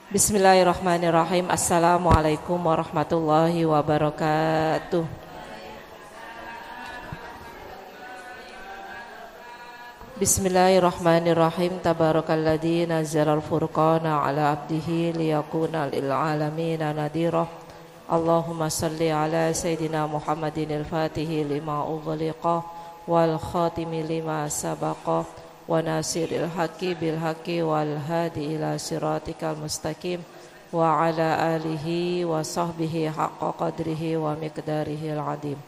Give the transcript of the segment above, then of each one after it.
Bismillahirrahmanirrahim. Assalamualaikum warahmatullahi wabarakatuh. Bismillahirrahmanirrahim. Tabarakalladzi nazzalal furqana ala abdihi liyakuna lil alamin nadhira. Allahumma salli ala sayidina Muhammadin al-Fatihi lima ughliqa wal khatimi lima sabaqa wa nasiril haqqi bil haqqi wal hadi ila siratikal mustaqim wa ala alihi wa sahbihi haqqa qadrihi wa miqdarihil azim.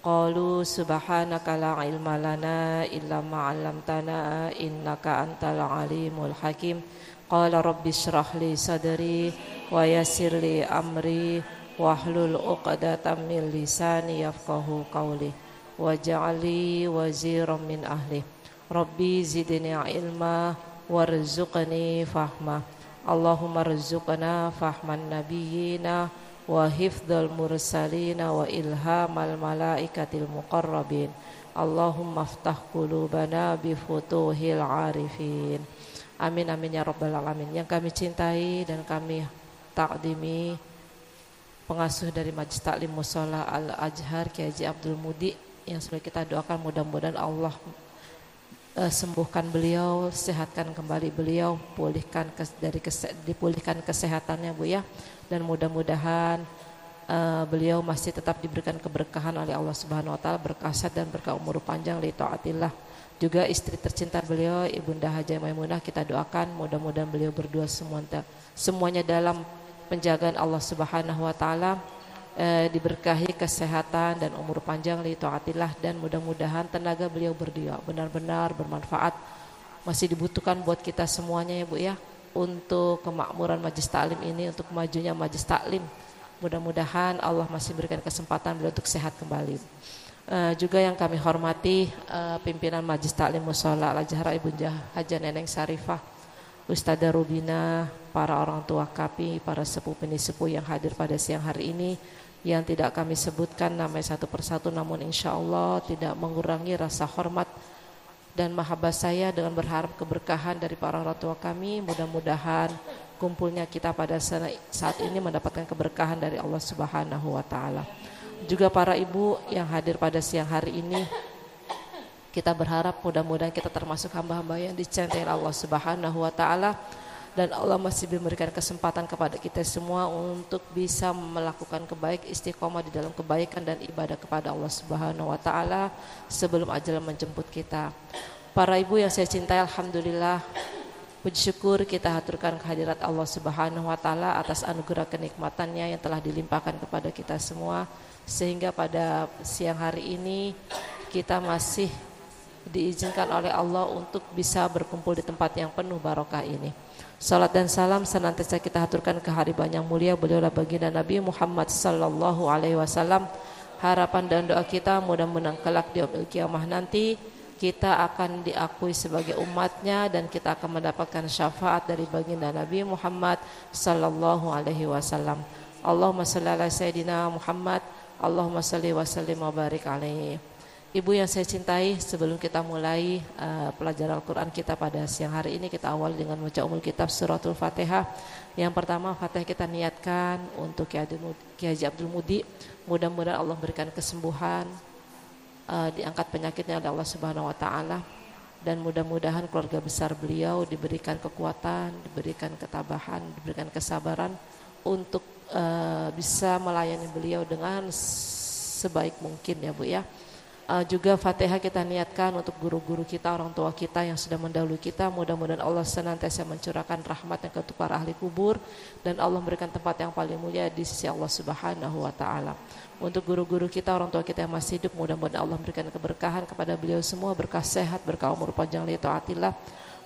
Qalu subhanaka la ilma lana illa ma 'allamtana innaka antal alimul hakim. Qala rabbi shrah li sadri wa yassir li amri wahlul 'uqdatam min lisani yafqahu qawli waj'alni waziran min ahli. Rabbi zidni ilma warzuqni fahma. Allahumma rzuqna fahman nabiyyina wa hifdzal mursalina wa ilhamal malaikatil muqarrabin. Allahumma aftah qulubana bi futuhil arifin. Amin amin ya rabbal alamin. Yang kami cintai dan kami takdimi pengasuh dari Majelis Taklim Mushola Al-Azhar Kiai Haji Abdul Mudi, yang sebagai kita doakan mudah-mudahan Allah sembuhkan beliau, sehatkan kembali beliau, dipulihkan kesehatannya Bu ya, dan mudah-mudahan beliau masih tetap diberikan keberkahan oleh Allah Subhanahu wa taala, berkah dan berkah umur panjang li taatillah. Juga istri tercinta beliau Ibunda Hajah Maimunah kita doakan mudah-mudahan beliau berdua semuanya dalam penjagaan Allah Subhanahu wa taala, diberkahi kesehatan dan umur panjang li taatillah, dan mudah-mudahan tenaga beliau berdua benar-benar bermanfaat, masih dibutuhkan buat kita semuanya ya Bu ya, untuk kemakmuran Majelis Taklim ini, untuk kemajunya Majelis Taklim. Mudah-mudahan Allah masih berikan kesempatan beliau untuk sehat kembali. Juga yang kami hormati pimpinan Majelis Taklim Mushola Al-Azhar Ibunda Hajah Neneng Sarifah, Ustadzah Rubina, para orang tua kami, para sepuh sepuh yang hadir pada siang hari ini, yang tidak kami sebutkan namanya satu persatu, namun insya Allah tidak mengurangi rasa hormat dan mahabbah saya dengan berharap keberkahan dari para orang tua kami. Mudah-mudahan kumpulnya kita pada saat ini mendapatkan keberkahan dari Allah Subhanahu wa taala. Juga para ibu yang hadir pada siang hari ini, kita berharap mudah-mudahan kita termasuk hamba-hamba yang dicintai Allah Subhanahu wa taala, dan Allah masih memberikan kesempatan kepada kita semua untuk bisa melakukan istiqomah di dalam kebaikan dan ibadah kepada Allah Subhanahu wa taala sebelum ajal menjemput kita. Para ibu yang saya cintai, alhamdulillah, puji syukur kita haturkan kehadirat Allah Subhanahu wa taala atas anugerah kenikmatannya yang telah dilimpahkan kepada kita semua, sehingga pada siang hari ini kita masih diizinkan oleh Allah untuk bisa berkumpul di tempat yang penuh barokah ini. Salat dan salam senantiasa kita haturkan ke hariban yang mulia, beliaulah baginda Nabi Muhammad sallallahu alaihi wasallam. Harapan dan doa kita mudah-mudahan kelak di yaumil kiamah nanti kita akan diakui sebagai umatnya, dan kita akan mendapatkan syafaat dari baginda Nabi Muhammad sallallahu alaihi wasallam. Allahumma shalli ala sayidina Muhammad, Allahumma shalli wa sallim wa barik alaihi. Ibu yang saya cintai, sebelum kita mulai pelajaran Al-Quran kita pada siang hari ini, kita awali dengan membaca umul kitab suratul Fatihah. Yang pertama, Fatihah kita niatkan untuk Kiai Haji Abdul Mudi. Mudah-mudahan Allah berikan kesembuhan, diangkat penyakitnya oleh Allah Subhanahu wa taala, dan mudah-mudahan keluarga besar beliau diberikan kekuatan, diberikan ketabahan, diberikan kesabaran untuk bisa melayani beliau dengan sebaik mungkin ya Bu ya. Juga Fatihah kita niatkan untuk guru-guru kita, orang tua kita yang sudah mendahului kita. Mudah-mudahan Allah senantiasa mencurahkan rahmatnya untuk para ahli kubur, dan Allah memberikan tempat yang paling mulia di sisi Allah Subhanahu wa taala. Untuk guru-guru kita, orang tua kita yang masih hidup, mudah-mudahan Allah memberikan keberkahan kepada beliau semua, berkah sehat, berkah umur panjang li taatillah.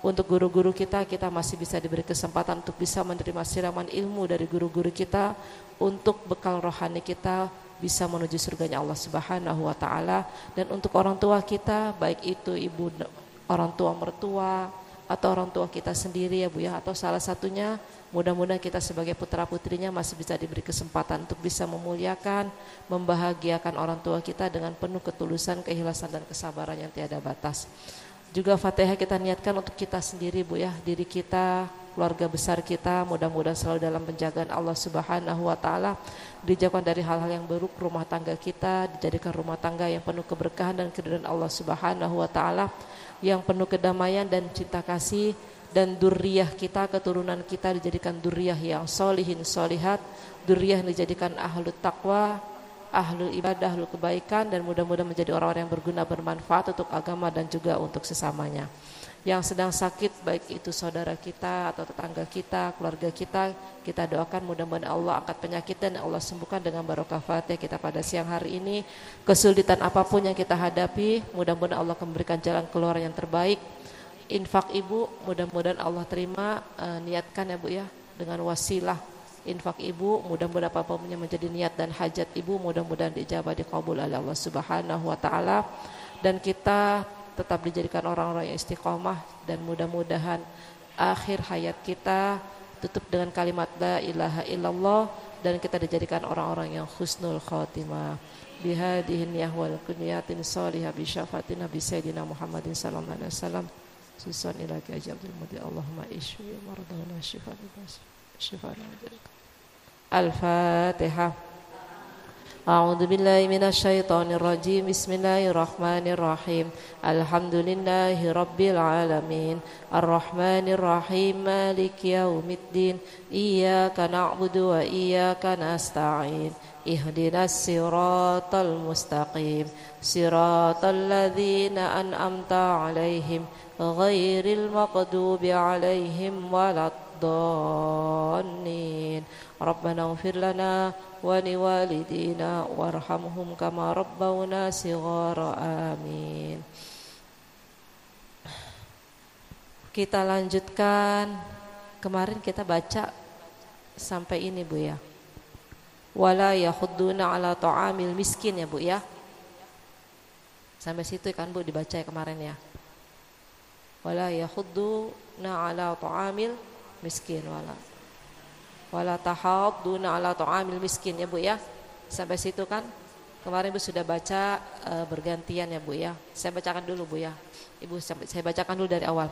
Untuk guru-guru kita masih bisa diberi kesempatan untuk bisa menerima siraman ilmu dari guru-guru kita, untuk bekal rohani kita bisa menuju surganya Allah Subhanahu wa taala. Dan untuk orang tua kita, baik itu ibu, orang tua mertua, atau orang tua kita sendiri ya Bu ya, atau salah satunya, mudah-mudahan kita sebagai putra putrinya masih bisa diberi kesempatan untuk bisa memuliakan, membahagiakan orang tua kita dengan penuh ketulusan, keikhlasan dan kesabaran yang tiada batas. Juga Fatihah kita niatkan untuk kita sendiri Bu ya, diri kita, keluarga besar kita mudah-mudahan selalu dalam penjagaan Allah Subhanahu wa taala, dijauhkan dari hal-hal yang buruk, rumah tangga kita dijadikan rumah tangga yang penuh keberkahan dan keridhaan Allah Subhanahu wa taala, yang penuh kedamaian dan cinta kasih, dan dzurriyyah kita, keturunan kita dijadikan dzurriyyah yang solihin solihat, dzurriyyah yang dijadikan ahlu taqwa, ahlul ibadah, ahlul kebaikan, dan mudah-mudahan menjadi orang-orang yang berguna, bermanfaat untuk agama dan juga untuk sesamanya. Yang sedang sakit, baik itu saudara kita atau tetangga kita, keluarga kita doakan mudah-mudahan Allah angkat penyakit dan Allah sembuhkan dengan barokah Fatihah kita pada siang hari ini. Kesulitan apapun yang kita hadapi, mudah-mudahan Allah memberikan jalan keluar yang terbaik. Infak ibu, mudah-mudahan Allah terima, niatkan ya Bu ya, dengan wasilah infak ibu, mudah-mudahan apapun yang menjadi niat dan hajat ibu mudah-mudahan dijabah, diqabul oleh Allah Subhanahu wa taala, dan kita tetap dijadikan orang-orang yang istiqomah, dan mudah-mudahan akhir hayat kita tutup dengan kalimat la ilaha illallah, dan kita dijadikan orang-orang yang husnul khatimah. Bihadihin yahwal kunyatin salihah bi syafatin Nabi Sayyidina Muhammadin sallallahu alaihi wasallam. Susan ilaki ajabul mudi Allahumma ishfi mardana shifaan Al-Fatihah. A'udzu billahi minasyaitonir rajim. Bismillahirrahmanirrahim. Alhamdulillahi rabbil alamin. Arrahmanir rahim. Maliki yaumiddin. Iyyaka na'budu wa iyyaka nasta'in. Ihdinas siratal mustaqim. Siratal ladzina an'amta 'alaihim ghairil maghdubi 'alaihim waladdallin. Rabbana ighfir lana wa liwalidina warhamhum kama rabbawna shighara. Amin. Kita lanjutkan. Kemarin kita baca sampai ini Bu ya. Wala yahudduna ala ta'amil miskin ya Bu ya. Sampai situ kan Bu dibaca ya kemarin ya. Wala yahudduna ala ta'amil miskin wala tahadduna ala ta'amil miskin ya Bu ya. Sampai situ kan kemarin Bu sudah baca bergantian ya Bu ya. Saya bacakan dulu Bu ya. Ibu saya bacakan dulu dari awal.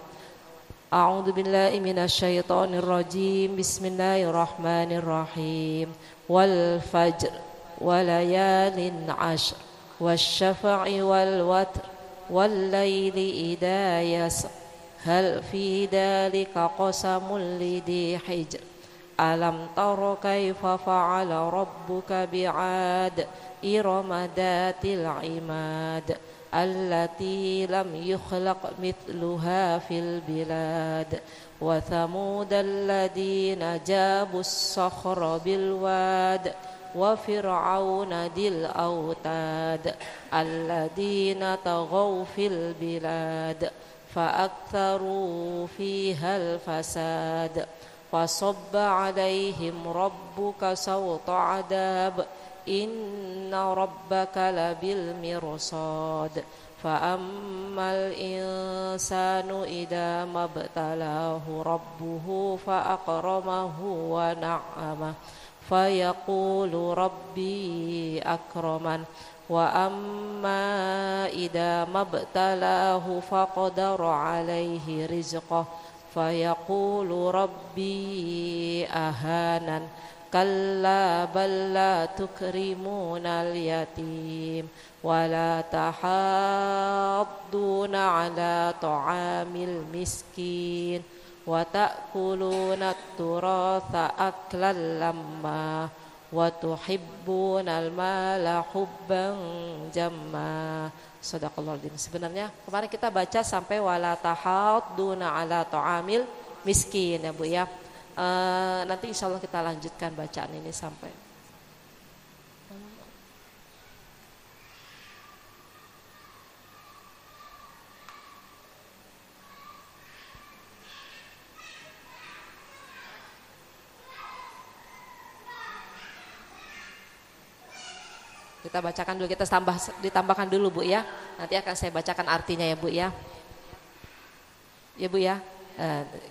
A'udzu billahi minasyaitonir rajim. Bismillahirrahmanirrahim. Wal fajr walayalin 'ashr wasyafa'i wal watr wal laili idza yasr hal fi dzalika qasamul lidhi hijr. Alam tara kaifa fa'ala rabbuka bi'ad irama dhatil imad allati lam yukhlaq mithluha fil bilad wa thamud alladhina jabus sakhra bil wad wa fir'auna dil autad alladhina taghaw fil bilad fa aktharu fiha al fasad fasabba alaihim rabbuka sawta adab inna rabbaka labil mirsad fa ammal insanu idza mabtalahu rabbuhu fa akramahu wa na'ama fa yaqulu rabbi akraman wa amma idza mabtalahu faqadara alaihi rizqahu fayaqulu rabbi ahanan kalla bal la tukrimunal yatim wa la tahadduna ala ta'amil miskin wa ta'kuluna at-turatha aklan lamma wa tuhibbunal mala hubban jamma. Shadaqallahul. Sebenarnya kemarin kita baca sampai wala tahadduna ala ta'amil miskin ya Bu ya. Nanti insyaallah kita lanjutkan bacaan ini sampai kita bacakan dulu, kita ditambahkan dulu Bu ya. Nanti akan saya bacakan artinya ya Bu ya. Ya Bu ya.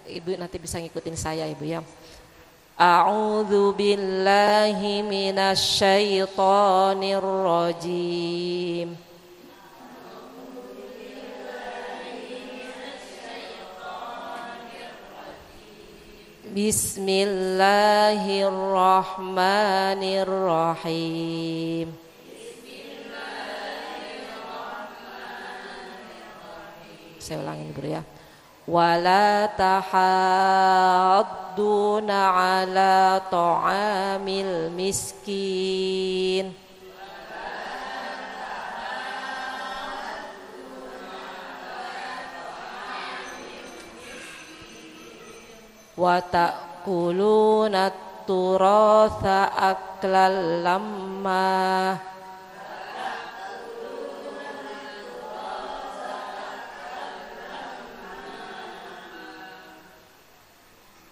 Ibu nanti bisa ngikutin saya Ibu ya. A'udzu billahi minasyaitonir rajim. Bismillahirrahmanirrahim. Saya ulangin dulu ya. Wala tahadduna ala ta'amil miskin. Wa ta'kuluna turatha aklal lamma.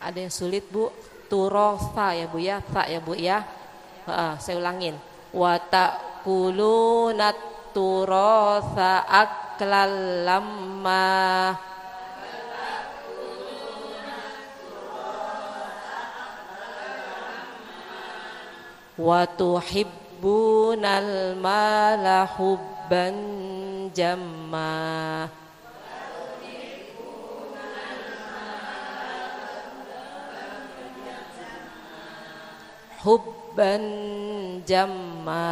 Ada yang sulit Bu, turatha ya Bu ya, ta ya Bu ya. Saya ulangin. Wa ta'kuluna turatha aklal lamma. Wa tuhibbunal mala hubban jamma. Hubban jamma.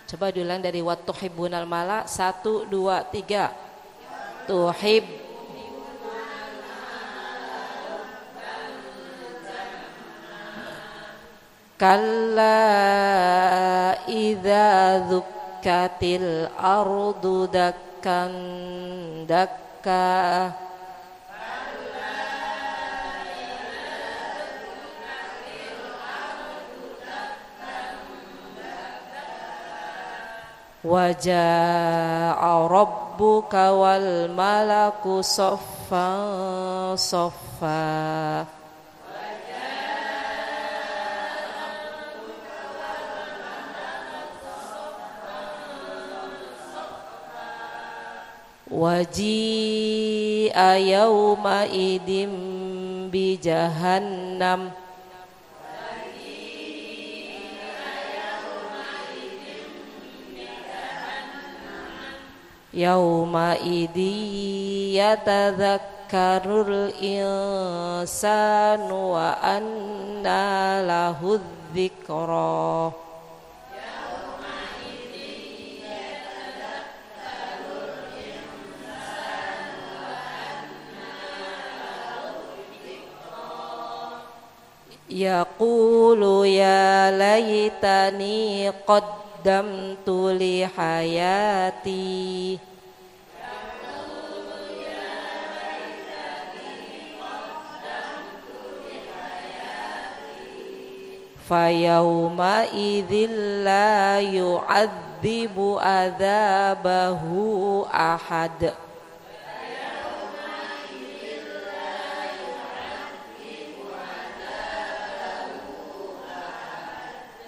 Coba diulang dari wa tuhibbunal mala. 1, 2, 3. Tuhib kalla idza dzukkatil ardu dakkan dakka. Wa jaa'a rabbuka wal malaku saffan saffa. Waji'a yawma idim bi jahannam. Yawma idhi yatadhakkarul insanu wa anna lahu dzikra. Yaqulu ya laytani qaddamtu li hayati. Fayawma idzil la yu'adzibu adzabahu ahad.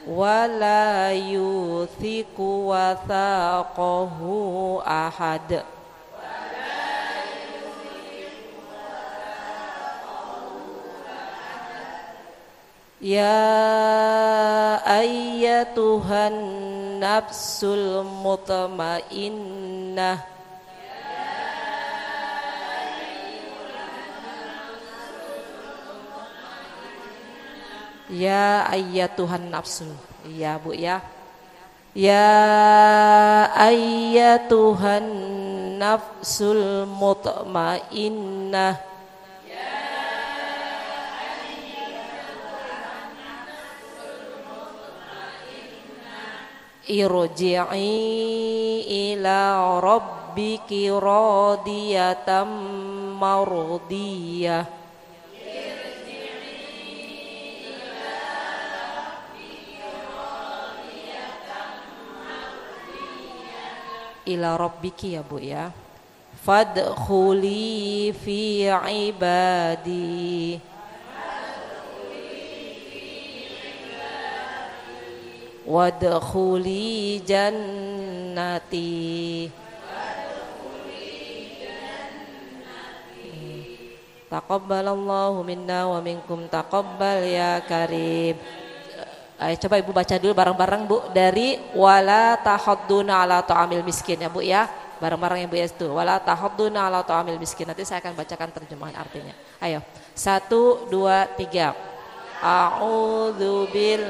Wala yuthiqu wathaqahu ahad. Ya ayyatuhan nafsul mutmainnah. Ya ayyatuhan nafsul. Iya Bu ya. Ya ayyatuhan nafsul mutmainnah. Irji'i ila rabbiki radiyatan mardiyah. Ila rabbiki ya Bu ya. Fadkhuli fi ibadi. Wadkhuli jannati. Taqabbalallahu minna wa minkum taqabbal ya karim. Ayo coba Ibu baca dulu bareng-bareng Bu dari wala tahadduna ala ta'amil miskin ya Bu ya. bareng-bareng ya Bu ya itu. Wala tahadduna ala ta'amil miskin. Nanti saya akan bacakan terjemahan artinya. Ayo. 1 2 3. A'udzubil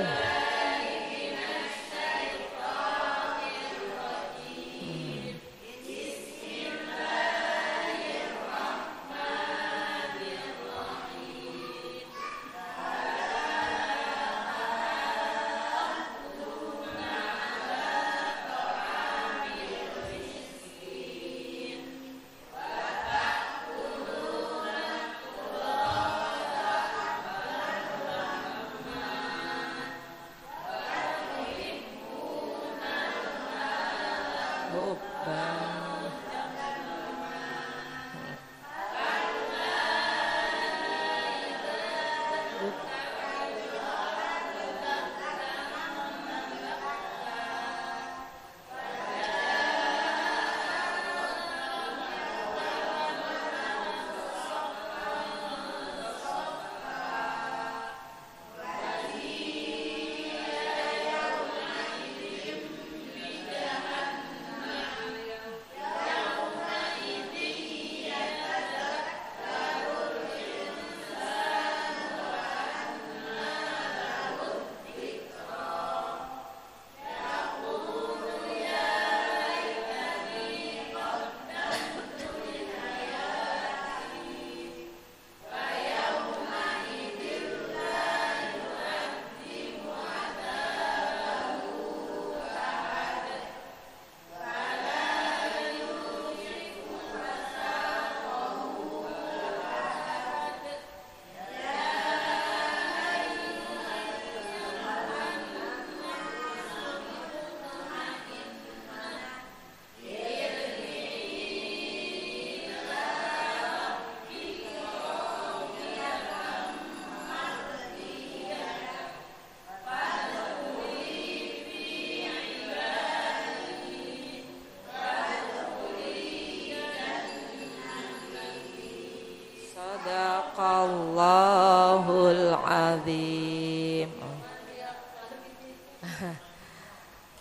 Sadaqallahul azim.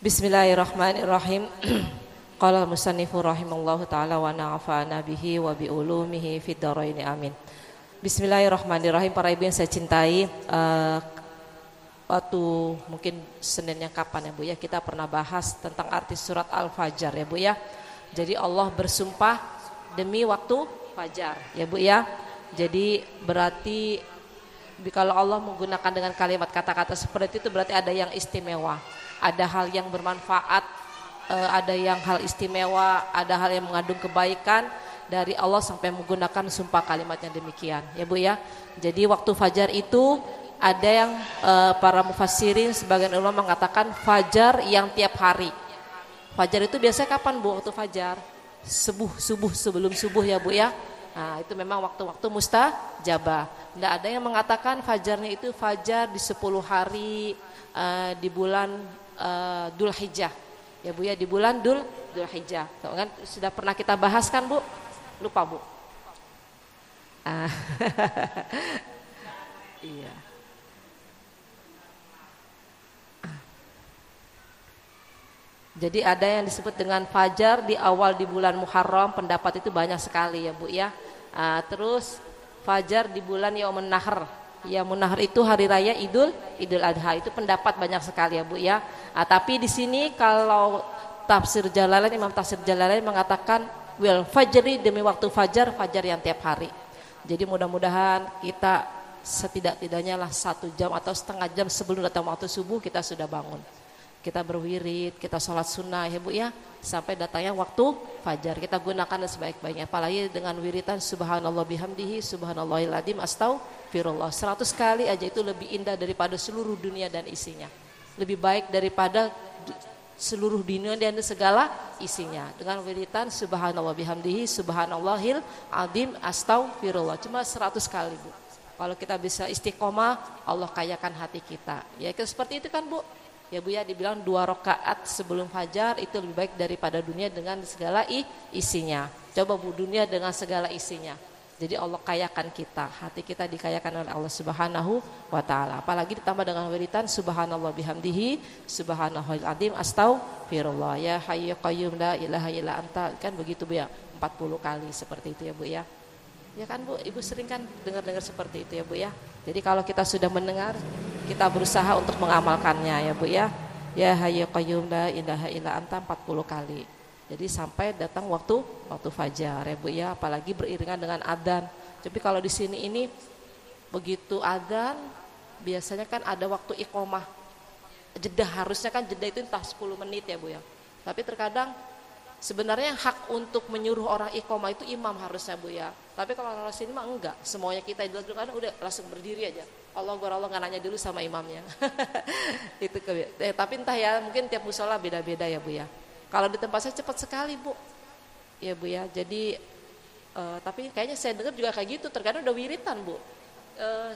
Bismillahirrahmanirrahim. Qala al-musannifu rahimallahu taala wa na'afa'ana bihi wa bi ulumihi fid dharain amin. Bismillahirrahmanirrahim. Para ibu yang saya cintai, waktu mungkin Senin yang kapan ya Bu ya, kita pernah bahas tentang arti surat Al-Fajr ya Bu ya. Jadi Allah bersumpah demi waktu fajar ya Bu ya. Jadi berarti kalau Allah menggunakan dengan kalimat kata-kata seperti itu berarti ada yang istimewa, ada hal yang bermanfaat, ada yang hal istimewa, ada hal yang mengandung kebaikan dari Allah sampai menggunakan sumpah kalimatnya demikian ya Bu ya. Jadi waktu fajar itu ada yang para mufassirin sebagian ulama mengatakan fajar yang tiap hari. Fajar itu biasanya kapan Bu? Waktu fajar subuh sebelum subuh ya Bu ya. Nah, itu memang waktu-waktu mustajabah. Tidak ada yang mengatakan fajarnya itu fajar di 10 hari di bulan Dzulhijjah. Ya Bu ya, di bulan Dzulhijjah. Kan sudah pernah kita bahas kan Bu? Lupa Bu. Iya. Jadi ada yang disebut dengan fajar di awal di bulan Muharram, pendapat itu banyak sekali ya Bu ya. Terus fajar di bulan Yaumun Nahr. Yaumun Nahr itu hari raya Idul Adha, itu pendapat banyak sekali ya Bu ya. Tapi di sini kalau tafsir Jalalain, Imam tafsir Jalalain mengatakan wal fajri, demi waktu fajar yang tiap hari. Jadi mudah-mudahan kita setidak-tidaknya lah 1 jam atau setengah jam sebelum datang waktu subuh kita sudah bangun. Kita berwirid, kita sholat sunnah ya Bu ya, sampai datangnya waktu fajar. Kita gunakan sebaik-baiknya, apalagi dengan wiridan subhanallah bihamdihi subhanallahil adzim astaghfirullah 100 kali aja, itu lebih indah daripada seluruh dunia dan isinya, lebih baik daripada seluruh dunia dan segala isinya. Dengan wiridan subhanallah bihamdihi subhanallahil adzim astaghfirullah cuma 100 kali Bu. Kalau kita bisa istiqomah, Allah kayakan hati kita. Ya seperti itu kan Bu. Ya Bu ya, dibilang 2 rakaat sebelum fajar itu lebih baik daripada dunia dengan segala isinya. Coba Bu, dunia dengan segala isinya. Jadi Allah kayakan kita, hati kita dikayakan oleh Allah Subhanahu wa taala. Apalagi ditambah dengan wiritan subhanallah bihamdihi, subhanallahil azim, astaghfirullah, ya hayyu qayyum la ilaha illa anta, kan begitu Bu ya, 40 kali seperti itu ya Bu ya. Ya kan Bu, Ibu sering kan dengar-dengar seperti itu ya Bu ya. Jadi kalau kita sudah mendengar, kita berusaha untuk mengamalkannya ya Bu ya. Ya hayyu qayyum la ilaha illa anta 40 kali. Jadi sampai datang waktu fajar ya Bu ya, apalagi beriringan dengan adzan. Tapi kalau di sini ini begitu adzan biasanya kan ada waktu iqomah. Jeda, harusnya kan jeda itu entah 10 menit ya Bu ya. Tapi terkadang sebenarnya hak untuk menyuruh orang iqomah itu imam harusnya Bu ya. Tapi kalau orang sini mah enggak, semuanya kita dilakukan udah langsung berdiri aja. Allah nggak nanya dulu sama imamnya. Itu tapi entah ya, mungkin tiap musola beda-beda ya Bu ya. Kalau di tempat saya cepat sekali Bu, ya Bu ya. Jadi tapi kayaknya saya dengar juga kayak gitu. Terkadang udah wiritan Bu,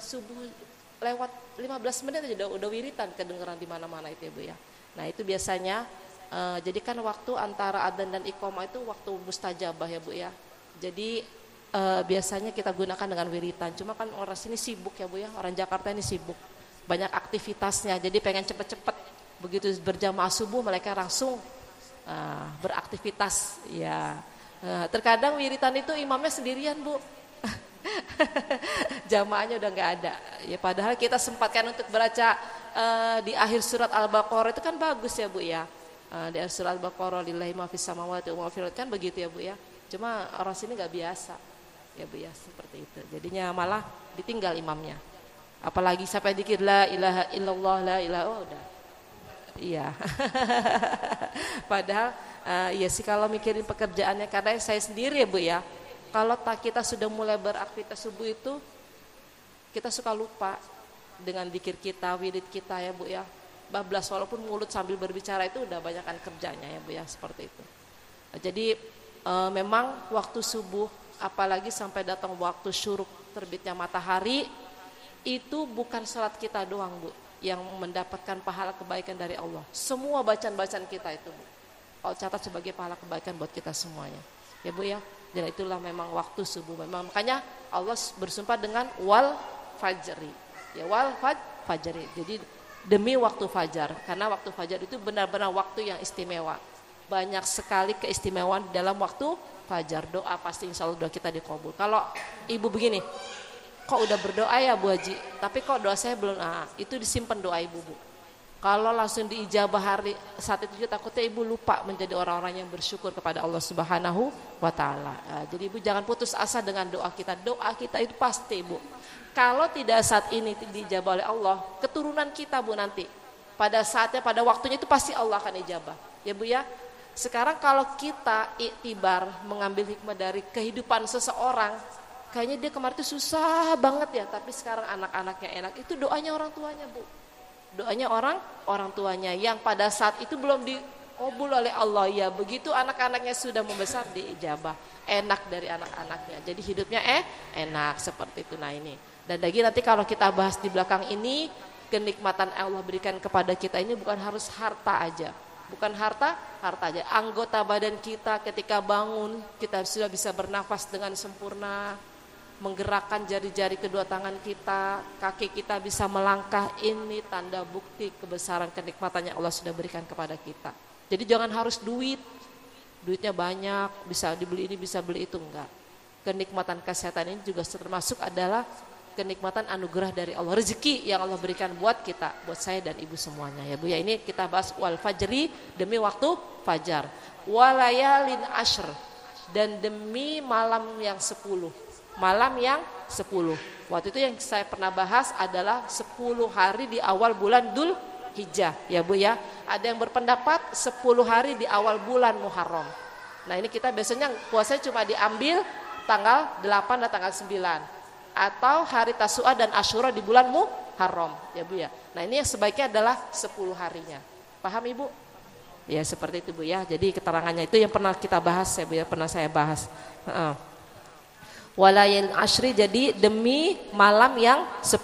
subuh lewat 15 menit aja udah wiritan kedengeran di mana-mana itu ya Bu ya. Nah itu biasanya jadi kan waktu antara adzan dan iqomah itu waktu mustajabah ya Bu ya. Jadi biasanya kita gunakan dengan wiritan. Cuma kan orang sini sibuk ya Bu ya. Orang Jakarta ini sibuk, banyak aktivitasnya. Jadi pengen cepet-cepet. Begitu berjamaah subuh mereka langsung beraktivitas ya. Terkadang wiritan itu imamnya sendirian Bu. Jamaahnya udah nggak ada ya, padahal kita sempatkan untuk baca di akhir surat Al-Baqarah itu kan bagus ya Bu ya. Di akhir surat Al-Baqarah lillahi ma fis samawati wa ma fil ardi, kan begitu ya Bu ya. Cuma orang sini nggak biasa ya Bu ya, seperti itu. Jadinya malah ditinggal imamnya. Apalagi sampai dikir la ilaha illallah la ilaha, oh udah. Iya. Padahal ya sih kalau mikirin pekerjaannya, karena saya sendiri ya Bu ya. Kalau kita sudah mulai beraktivitas subuh itu kita suka lupa dengan zikir kita, wirid kita ya Bu ya. Bablas walaupun mulut sambil berbicara itu udah banyakkan kerjanya ya Bu ya, seperti itu. Jadi memang waktu subuh apalagi sampai datang waktu syuruk terbitnya matahari itu bukan salat kita doang Bu yang mendapatkan pahala kebaikan dari Allah. Semua bacaan-bacaan kita itu Bu, Allah catat sebagai pahala kebaikan buat kita semuanya ya Bu ya. Dan itulah memang waktu subuh. Memang makanya Allah bersumpah dengan wal fajri ya, wal fajri. Jadi demi waktu fajar, karena waktu fajar itu benar-benar waktu yang istimewa. Banyak sekali keistimewaan dalam waktu fajar. Doa pasti insya Allah doa kita dikabul. Kalau ibu begini, kok udah berdoa ya Bu Haji, tapi kok doa saya belum, itu disimpan doa ibu Bu. Kalau langsung diijabah hari saat itu takutnya ibu lupa menjadi orang-orang yang bersyukur kepada Allah Subhanahu wa taala. Jadi ibu jangan putus asa dengan doa kita. Doa kita itu pasti Bu. Kalau tidak saat ini diijabah oleh Allah, keturunan kita Bu nanti pada saatnya, pada waktunya itu pasti Allah akan ijabah. Ya Bu ya. Sekarang kalau kita iktibar mengambil hikmah dari kehidupan seseorang, kayaknya dia kemarin itu susah banget ya, tapi sekarang anak-anaknya enak. Itu doanya orang tuanya Bu. Doanya orang tuanya yang pada saat itu belum dikabul oleh Allah ya. Begitu anak-anaknya sudah membesar diijabah, enak dari anak-anaknya. Jadi hidupnya enak seperti itu. Nah ini. Dan lagi nanti kalau kita bahas di belakang ini, kenikmatan Allah berikan kepada kita ini bukan harus harta aja. Bukan harta aja. Anggota badan kita ketika bangun, kita sudah bisa bernafas dengan sempurna, menggerakkan jari-jari kedua tangan kita, kaki kita bisa melangkah. Ini tanda bukti kebesaran kenikmatannya Allah sudah berikan kepada kita. Jadi jangan harus duitnya banyak, bisa dibeli ini, bisa beli itu, enggak. Kenikmatan kesehatan ini juga termasuk adalah kenikmatan anugerah dari Allah, rezeki yang Allah berikan buat kita, buat saya dan ibu semuanya ya Bu ya. Ini kita bahas wal fajri, demi waktu fajar, walayalin ashr, dan demi malam yang 10. Malam yang 10. Waktu itu yang saya pernah bahas adalah 10 hari di awal bulan Dzul Hijjah ya Bu ya. Ada yang berpendapat 10 hari di awal bulan Muharram. Nah ini kita biasanya puasa cuma diambil tanggal 8 dan tanggal 9. Atau hari Tasu'a dan Asyura di bulan Muharram ya Bu ya. Nah ini yang sebaiknya adalah 10 harinya. Paham Ibu? Ya seperti itu Bu ya. Jadi keterangannya itu yang pernah kita bahas ya Bu ya, pernah saya bahas. Walayil ashri, jadi demi malam yang 10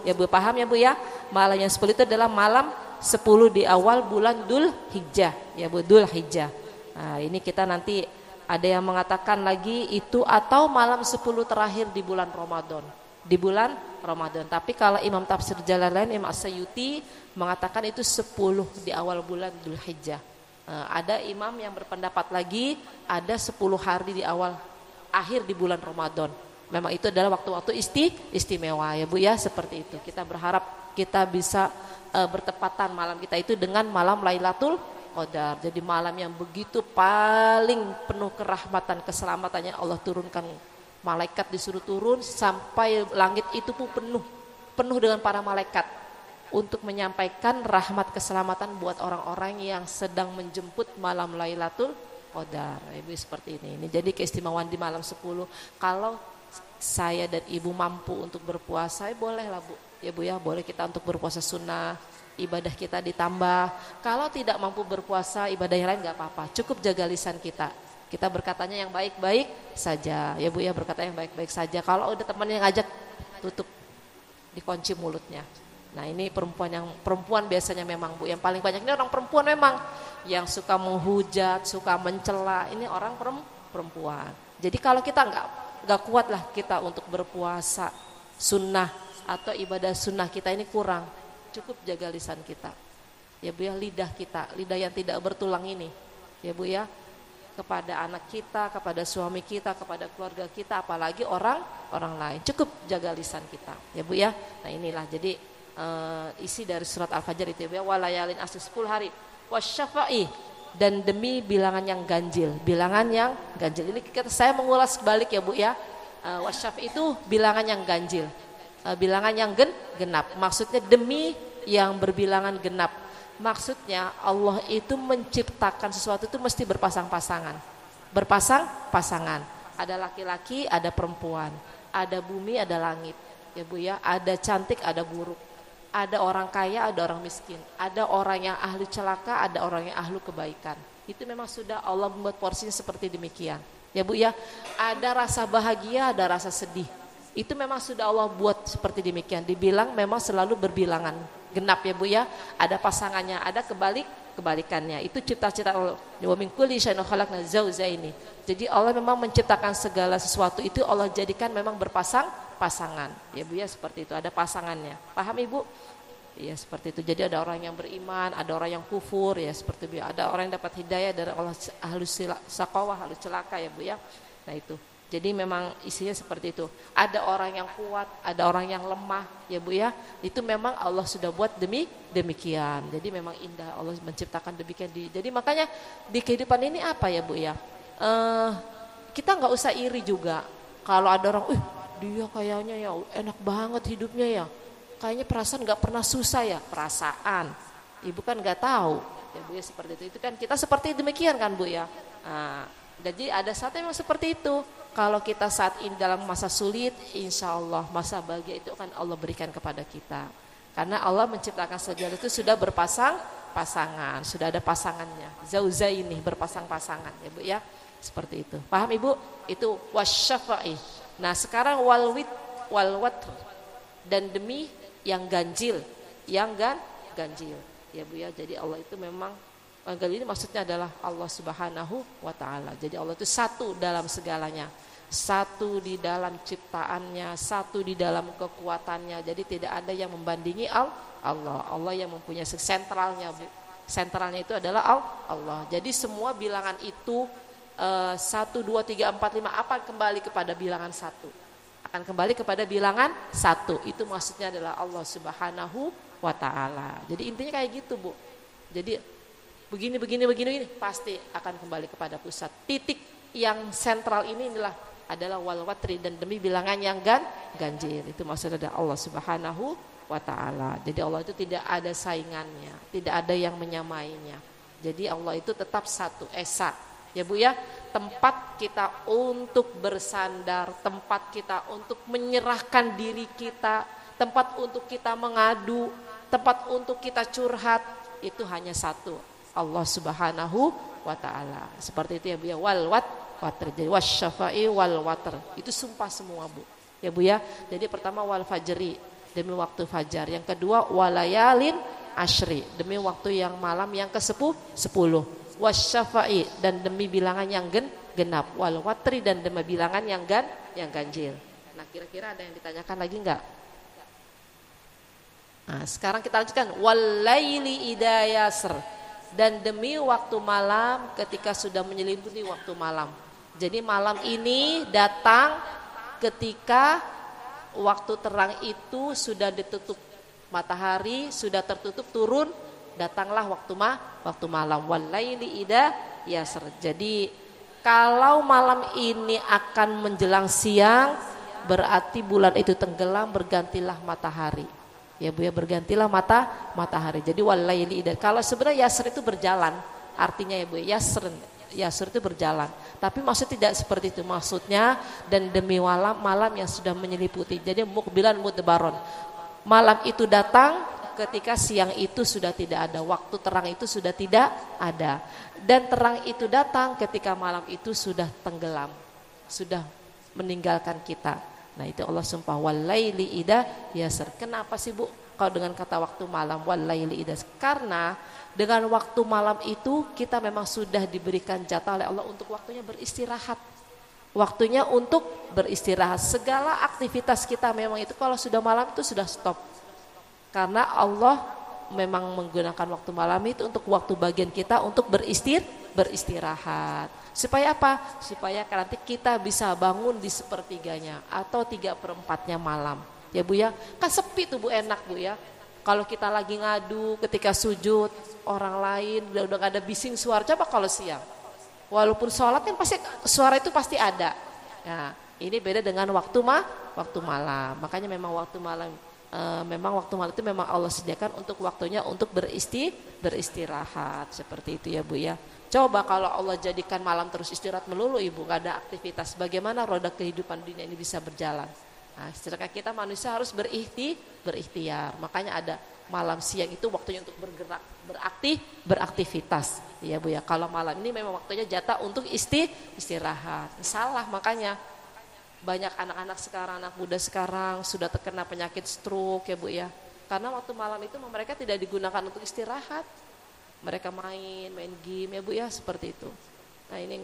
ya Bu, paham ya Bu ya. Malam yang 10 itu adalah malam 10 di awal bulan Dzul Hijjah ya Bu, Dzul Hijjah. Nah ini kita nanti Ada yang mengatakan lagi itu atau malam 10 terakhir di bulan Ramadan. Di bulan Ramadan. Tapi kalau Imam Tafsir Jalalain Imam As-Suyuti mengatakan itu 10 di awal bulan Dzulhijjah. Ada imam yang berpendapat lagi ada 10 hari di awal akhir di bulan Ramadan. Memang itu adalah waktu-waktu istimewa ya Bu ya, seperti itu. Kita berharap kita bisa bertepatan malam kita itu dengan malam Lailatul Qadar. Jadi malam yang begitu paling penuh kerahmatan, keselamatannya Allah turunkan, malaikat disuruh turun sampai langit itu pun penuh dengan para malaikat untuk menyampaikan rahmat keselamatan buat orang-orang yang sedang menjemput malam Lailatul Qadar. Ibu seperti ini. Jadi keistimewaan di malam 10. Kalau saya dan Ibu mampu untuk berpuasa, bolehlah Bu. Ya Bu ya, boleh kita untuk berpuasa sunnah. Ibadah kita ditambah. Kalau tidak mampu berpuasa, ibadah yang lain nggak apa-apa. Cukup jaga lisan kita. Kita berkatanya yang baik-baik saja. Ya Bu ya, berkata yang baik-baik saja. Kalau udah temannya ngajak, tutup, dikunci mulutnya. Nah ini perempuan biasanya memang Bu. Yang paling banyak ini orang perempuan memang. Yang suka menghujat, suka mencela. Ini orang perempuan. Jadi kalau kita nggak kuat lah kita untuk berpuasa sunnah atau ibadah sunnah kita ini kurang. Cukup jaga lisan kita, ya Bu ya, lidah kita, lidah yang tidak bertulang ini, ya Bu ya, kepada anak kita, kepada suami kita, kepada keluarga kita, apalagi orang lain. Cukup jaga lisan kita, ya Bu ya. Nah inilah jadi isi dari surat Al-Fajr itu ya, walayalin asli 10 hari, wasyafa'i, dan demi bilangan yang ganjil, Ini saya mengulas balik ya Bu ya, wasyafa'i itu bilangan yang ganjil. Bilangan yang genap, maksudnya demi yang berbilangan genap. Maksudnya Allah itu menciptakan sesuatu itu mesti berpasang-pasangan. Ada laki-laki, ada perempuan, ada bumi, ada langit. Ya Bu ya, ada cantik, ada buruk. Ada orang kaya, ada orang miskin. Ada orang yang ahli celaka, ada orang yang ahli kebaikan. Itu memang sudah Allah membuat porsinya seperti demikian. Ya Bu ya, ada rasa bahagia, ada rasa sedih. Itu memang sudah Allah buat seperti demikian. Dibilang memang selalu berbilangan genap ya Bu ya. Ada pasangannya, ada kebalikannya. Itu cipta-cipta Allah. Wa min kulli syai'in khalaqna zawjaini. Jadi Allah memang menciptakan segala sesuatu itu Allah jadikan memang berpasangan. Ya Bu ya, seperti itu. Ada pasangannya. Paham Ibu? Ya seperti itu. Jadi ada orang yang beriman, ada orang yang kufur ya seperti itu. Ada orang yang dapat hidayah dari Allah, ahlus saqawah, ahlus celaka ya Bu ya. Nah itu. Jadi memang isinya seperti itu. Ada orang yang kuat, ada orang yang lemah, ya Bu ya. Itu memang Allah sudah buat demikian. Jadi memang indah Allah menciptakan demikian. Jadi makanya di kehidupan ini apa ya Bu ya? Kita nggak usah iri juga. Kalau ada orang, dia kayaknya ya enak banget hidupnya ya. Kayaknya perasaan nggak pernah susah ya. Perasaan. Ibu kan nggak tahu. Ya Bu ya seperti itu. Itu kan kita seperti demikian kan Bu ya. Jadi ada saat memang seperti itu. Kalau kita saat ini dalam masa sulit, insya Allah masa bahagia itu akan Allah berikan kepada kita. Karena Allah menciptakan segala itu sudah berpasangan, sudah ada pasangannya. Zauzaini, berpasang-pasangan ya Bu ya. Seperti itu. Paham Ibu? Itu wasyafa'i. Nah sekarang wal watr, dan demi yang ganjil, ganjil. Ya Bu ya. Jadi Allah itu memang kali ini maksudnya adalah Allah Subhanahu wa ta'ala. Jadi Allah itu satu dalam segalanya. Satu di dalam ciptaannya, satu di dalam kekuatannya. Jadi tidak ada yang membandingi Allah. Allah yang mempunyai sentralnya. Sentralnya itu adalah Allah. Jadi semua bilangan itu 1, 2, 3, 4, 5 akan kembali kepada bilangan 1. Akan kembali kepada bilangan 1. Itu maksudnya adalah Allah Subhanahu wa ta'ala. Jadi intinya kayak gitu Bu. Jadi begini pasti akan kembali kepada pusat. Titik yang sentral ini adalah wal watri, dan demi bilangan yang ganjil. Itu maksudnya Allah Subhanahu wa ta'ala. Jadi Allah itu tidak ada saingannya, tidak ada yang menyamainya. Jadi Allah itu tetap satu, esa. Ya Bu ya, tempat kita untuk bersandar, tempat kita untuk menyerahkan diri kita, tempat untuk kita mengadu, tempat untuk kita curhat, itu hanya satu, Allah Subhanahu wa ta'ala. Seperti itu ya Bu ya, wal watr, jadi wasyafa'i wal watr. Itu sumpah semua Bu. Ya Bu ya. Jadi pertama wal fajri, demi waktu fajar. Yang kedua walayalin ashri, demi waktu yang malam yang ke-10. Wasyafa'i, dan demi bilangan yang genap, wal watri dan demi bilangan yang ganjil. Nah, kira-kira ada yang ditanyakan lagi enggak? Nah, sekarang kita lanjutkan, walaili idza yasr, dan demi waktu malam ketika sudah menyelimuti waktu malam. Jadi malam ini datang ketika waktu terang itu sudah ditutup, matahari sudah tertutup turun, datanglah waktu malam, walaili idza yasr. Jadi kalau malam ini akan menjelang siang, berarti bulan itu tenggelam, bergantilah matahari. Ya Bu ya, bergantilah matahari. Jadi walaili idza. Kalau sebenarnya yasr itu berjalan, artinya ya Bu, yasr itu berjalan. Tapi maksud tidak seperti itu. Maksudnya dan demi malam yang sudah menyeliputi. Jadi mukbilan mudbaron. Malam itu datang ketika siang itu sudah tidak ada, waktu terang itu sudah tidak ada. Dan terang itu datang ketika malam itu sudah tenggelam, sudah meninggalkan kita. Nah, itu Allah sumpah walaili idza yasr. Kenapa sih Bu kalau dengan kata waktu malam walaili idza? Karena dengan waktu malam itu kita memang sudah diberikan jatah oleh Allah untuk waktunya beristirahat. Waktunya untuk beristirahat. Segala aktivitas kita memang itu kalau sudah malam itu sudah stop. Karena Allah memang menggunakan waktu malam itu untuk waktu bagian kita untuk beristirahat. Supaya apa? Supaya nanti kita bisa bangun di sepertiganya atau 3/4 malam. Ya Bu ya, kan sepi tuh Bu, enak Bu ya. Kalau kita lagi ngadu ketika sujud, orang lain udah gak ada bising suara. Coba kalau siang, walaupun sholat kan pasti suara itu pasti ada. Nah, ini beda dengan waktu malam. Makanya memang waktu malam itu memang Allah sediakan untuk waktunya untuk beristirahat seperti itu ya Bu ya. Coba kalau Allah jadikan malam terus istirahat melulu Ibu, gak ada aktivitas, bagaimana roda kehidupan dunia ini bisa berjalan? Nah, sedangkan kita manusia harus berikhtiar. Makanya ada malam siang itu waktunya untuk bergerak, beraktivitas. Ya Bu ya. Kalau malam ini memang waktunya jatah untuk istirahat. Salah, makanya banyak anak-anak sekarang, anak muda sekarang sudah terkena penyakit stroke ya Bu ya. Karena waktu malam itu mereka tidak digunakan untuk istirahat. Mereka main game ya Bu ya, seperti itu. Nah, ini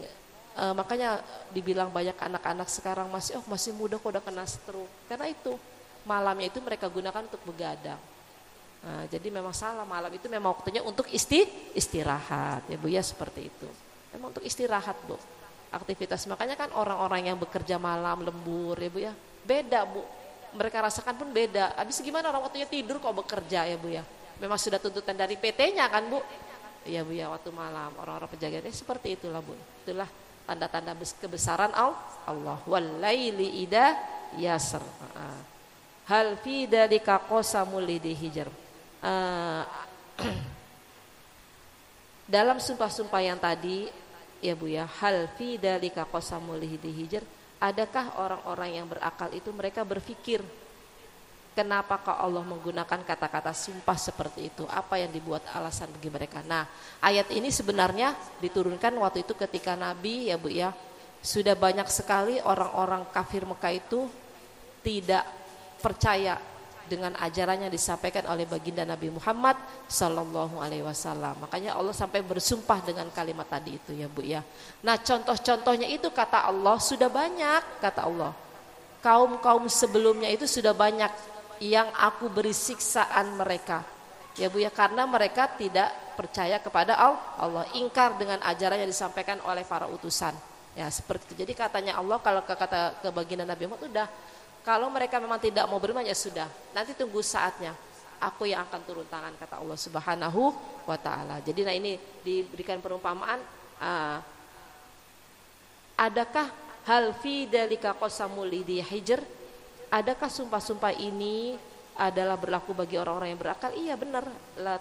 makanya dibilang banyak anak-anak sekarang masih muda kok udah kena stroke. Karena itu malamnya itu mereka gunakan untuk begadang. Nah, jadi memang salah, malam itu memang waktunya untuk istirahat ya Bu ya, seperti itu. Memang untuk istirahat Bu. Aktivitas, makanya kan orang-orang yang bekerja malam lembur ya Bu ya, beda Bu. Mereka rasakan pun beda. Habis gimana orang waktunya tidur kok bekerja ya Bu ya. Memang sudah tuntutan dari PT-nya kan Bu. Iya Bu ya, waktu malam orang-orang penjaganya seperti itulah Bu. Itulah tanda-tanda kebesaran Allah. Walaili idza yasr. Hal fi dzalika qasamul lidhi hijr. Dalam sumpah-sumpah yang tadi ya Bu ya, hal fi dzalika qasamul lidhi hijr, adakah orang-orang yang berakal itu mereka berpikir kenapakah Allah menggunakan kata-kata sumpah seperti itu? Apa yang dibuat alasan bagi mereka? Nah, ayat ini sebenarnya diturunkan waktu itu ketika Nabi ya Bu ya, sudah banyak sekali orang-orang kafir Mekah itu tidak percaya dengan ajaran yang disampaikan oleh baginda Nabi Muhammad Sallallahu Alaihi Wasallam. Makanya Allah sampai bersumpah dengan kalimat tadi itu ya Bu ya. Nah, contoh-contohnya itu kata Allah sudah banyak, kata Allah. Kaum-kaum sebelumnya itu sudah banyak yang aku beri siksaan mereka ya Bu ya, karena mereka tidak percaya kepada Allah, ingkar dengan ajaran yang disampaikan oleh para utusan ya, seperti itu. Jadi katanya Allah kalau kata baginda Nabi Muhammad, udah kalau mereka memang tidak mau beriman ya sudah, nanti tunggu saatnya aku yang akan turun tangan, kata Allah Subhanahu wa ta'ala. Jadi nah, ini diberikan perumpamaan, adakah hal fi dzalika qasamul lidhi hijr, adakah sumpah-sumpah ini adalah berlaku bagi orang-orang yang berakal? Iya benar. La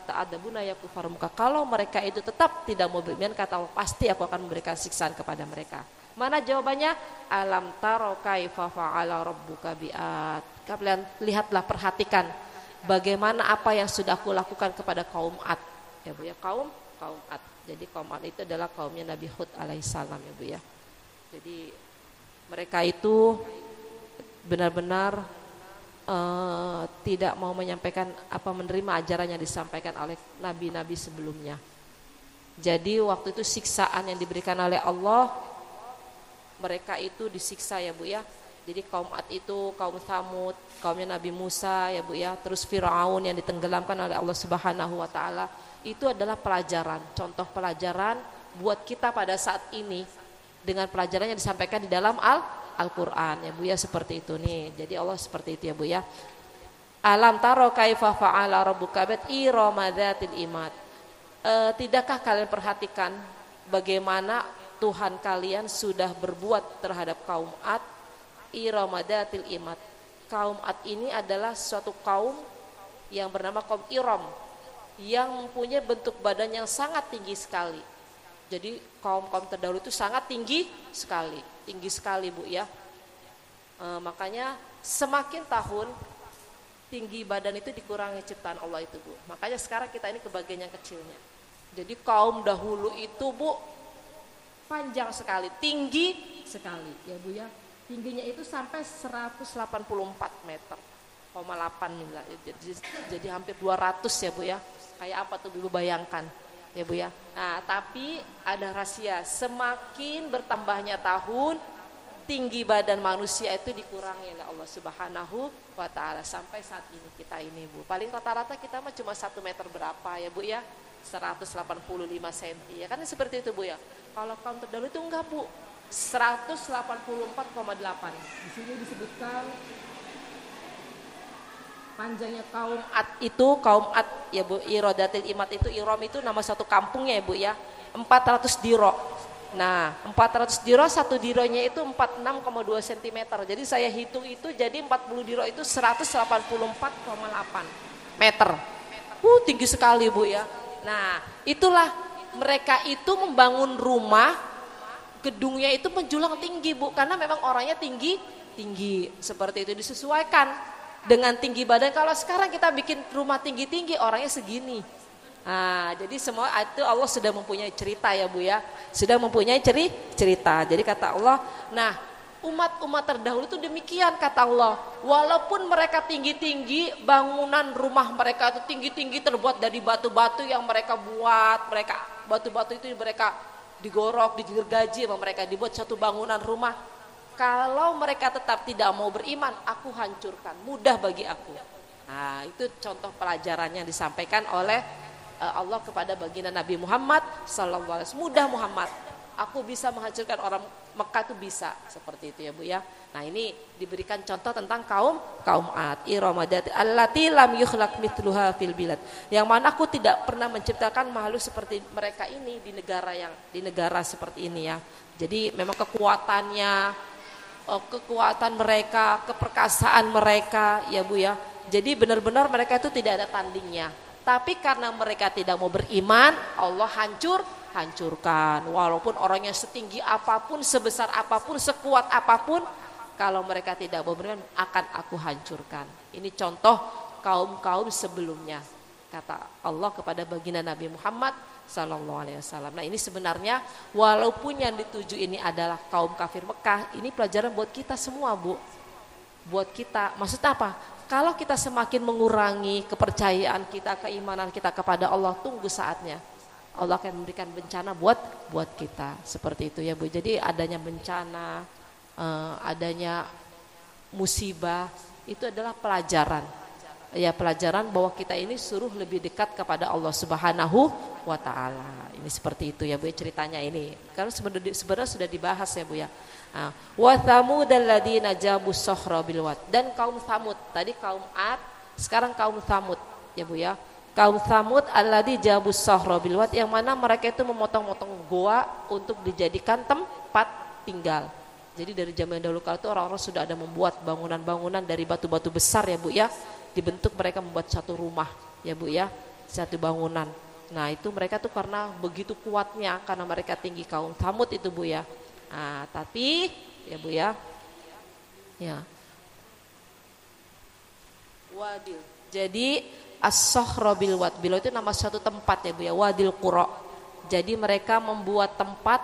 ta'adabuna ya kufar muka. Kalau mereka itu tetap tidak mau beriman, kata Allah, pasti aku akan memberikan siksaan kepada mereka. Mana jawabannya? Alam taro kaifa fa'ala rabbuka bi'ad. Kalian lihatlah, perhatikan bagaimana apa yang sudah aku lakukan kepada kaum Ad. Ya Bu ya, kaum Ad. Jadi kaum Ad itu adalah kaumnya Nabi Hud alaihissalam ya Bu ya. Jadi mereka itu benar-benar tidak mau menyampaikan apa, menerima ajaran yang disampaikan oleh nabi-nabi sebelumnya. Jadi waktu itu siksaan yang diberikan oleh Allah, mereka itu disiksa ya Bu ya. Jadi kaum Ad itu, kaum Tsamud, kaumnya Nabi Musa ya Bu ya, terus Firaun yang ditenggelamkan oleh Allah Subhanahu wa taala. Itu adalah pelajaran, contoh pelajaran buat kita pada saat ini dengan pelajaran yang disampaikan di dalam Al-Qur'an ya Bu ya, seperti itu nih. Jadi Allah seperti itu ya Bu ya. Alam taro kaifa fa'ala rabbuka bi irama dzatil imad. Tidakkah kalian perhatikan bagaimana Tuhan kalian sudah berbuat terhadap kaum Ad, irama dzatil imad. Kaum Ad ini adalah suatu kaum yang bernama kaum Iram, yang mempunyai bentuk badan yang sangat tinggi sekali. Jadi kaum-kaum terdahulu itu sangat tinggi sekali Bu ya. Makanya semakin tahun tinggi badan itu dikurangi ciptaan Allah itu Bu. Makanya sekarang kita ini kebagian yang kecilnya. Jadi kaum dahulu itu Bu panjang sekali, tinggi sekali ya Bu ya. Tingginya itu sampai 184 meter, 8 miliar. Jadi hampir 200 ya Bu ya. Kayak apa tuh Ibu bayangkan ya Bu ya. Nah, tapi ada rahasia, semakin bertambahnya tahun, tinggi badan manusia itu dikurangi oleh Allah Subhanahu wa taala sampai saat ini kita ini Bu. Paling rata-rata kita mah cuma 1 meter berapa ya Bu ya. 185 cm ya kan seperti itu Bu ya. Kalau kaum terdahulu itu enggak Bu. 184,8. Di sini disebutkan panjangnya kaum Ad ya Bu, Irodatil Imad itu, Irom itu nama satu kampungnya ya Bu ya, 400 diro. Nah 400 diro, satu dironya itu 46,2 cm. Jadi saya hitung itu jadi 40 diro itu 184,8 meter. Tinggi sekali Bu ya. Nah itulah mereka itu membangun rumah, gedungnya itu menjulang tinggi Bu, karena memang orangnya tinggi seperti itu, disesuaikan dengan tinggi badan. Kalau sekarang kita bikin rumah tinggi-tinggi orangnya segini. Nah, jadi semua itu Allah sudah mempunyai cerita ya Bu ya, sudah mempunyai cerita. Jadi kata Allah, nah umat-umat terdahulu itu demikian kata Allah, walaupun mereka tinggi-tinggi, bangunan rumah mereka itu tinggi-tinggi terbuat dari batu-batu yang mereka buat, batu-batu itu mereka digorok, digergaji sama mereka, dibuat suatu bangunan rumah. Kalau mereka tetap tidak mau beriman, aku hancurkan, mudah bagi aku. Nah itu contoh pelajaran yang disampaikan oleh Allah kepada baginda Nabi Muhammad sallallahu alaihi wasallam. Mudah Muhammad, aku bisa menghancurkan orang Mekah itu bisa, seperti itu ya Bu ya. Nah ini diberikan contoh tentang kaum Ad, Iramadati allati lam yukhlaq mithluha fil bilad. Yang mana aku tidak pernah menciptakan makhluk seperti mereka ini di negara seperti ini ya. Jadi memang kekuatan mereka, keperkasaan mereka ya Bu ya. Jadi benar-benar mereka itu tidak ada tandingnya. Tapi karena mereka tidak mau beriman, Allah hancurkan. Walaupun orangnya setinggi apapun, sebesar apapun, sekuat apapun, kalau mereka tidak mau beriman akan aku hancurkan. Ini contoh kaum-kaum sebelumnya, kata Allah kepada baginda Nabi Muhammad sallallahu alaihi wasallam. Nah ini sebenarnya walaupun yang dituju ini adalah kaum kafir Mekah, ini pelajaran buat kita semua Bu. Buat kita, maksudnya apa? Kalau kita semakin mengurangi kepercayaan kita, keimanan kita kepada Allah, tunggu saatnya Allah akan memberikan bencana buat kita, seperti itu ya Bu. Jadi adanya bencana, adanya musibah itu adalah pelajaran. Ya pelajaran bahwa kita ini suruh lebih dekat kepada Allah Subhanahu wa taala. Ini seperti itu ya Bu ceritanya ini. Karena sebenarnya sudah dibahas ya Bu ya. Wa thamud alladziina jabu sohra bil wad. Dan kaum Tsamud, tadi kaum Ad, sekarang kaum Tsamud ya Bu ya. Kaum Tsamud alladzi jabu sohra bil wad, yang mana mereka itu memotong-motong goa untuk dijadikan tempat tinggal. Jadi dari zaman dahulu kala itu orang-orang sudah ada membuat bangunan-bangunan dari batu-batu besar ya Bu ya. Dibentuk mereka membuat satu rumah ya Bu ya, satu bangunan. Nah itu mereka tuh karena begitu kuatnya, karena mereka tinggi, kaum Tsamud itu Bu ya. Nah tapi ya Bu ya, wadil. Jadi as-sohra bil wad, bil itu nama suatu tempat ya Bu ya, wadil qura. Jadi mereka membuat tempat,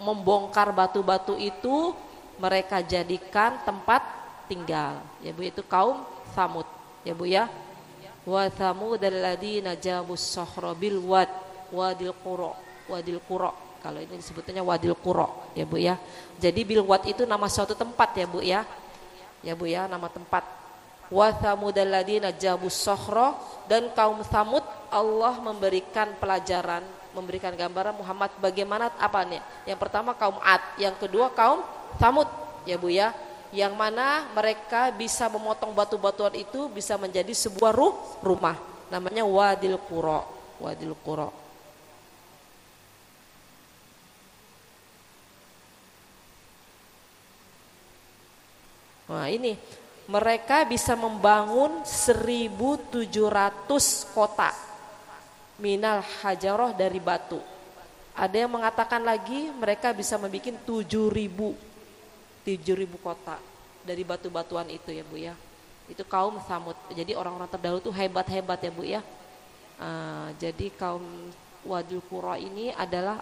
membongkar batu-batu itu mereka jadikan tempat tinggal ya Bu, itu kaum Tsamud ya Bu ya. Wa thamud alladziina jabu sohra bil wad wadil qura. Wadil Qura. Kalau ini disebutnya Wadil Qura ya Bu ya. Jadi Bilwad itu nama suatu tempat ya Bu ya. Ya Bu ya, nama tempat. Wa thamudal ladzina jabus sokhra, dan kaum Thamud Allah memberikan pelajaran, memberikan gambaran Muhammad bagaimana apa nih? Yang pertama kaum Ad, yang kedua kaum Thamud ya Bu ya. Yang mana mereka bisa memotong batu-batuan itu bisa menjadi sebuah rumah. Namanya Wadil Qura. Wadil Qura. Nah ini mereka bisa membangun 1.700 kota minal hajarah dari batu. Ada yang mengatakan lagi mereka bisa membuat 7.000 kota dari batu-batuan itu ya Bu ya. Itu kaum Tsamud. Jadi orang-orang terdahulu itu hebat-hebat ya Bu ya. Jadi kaum Wadil Qura ini adalah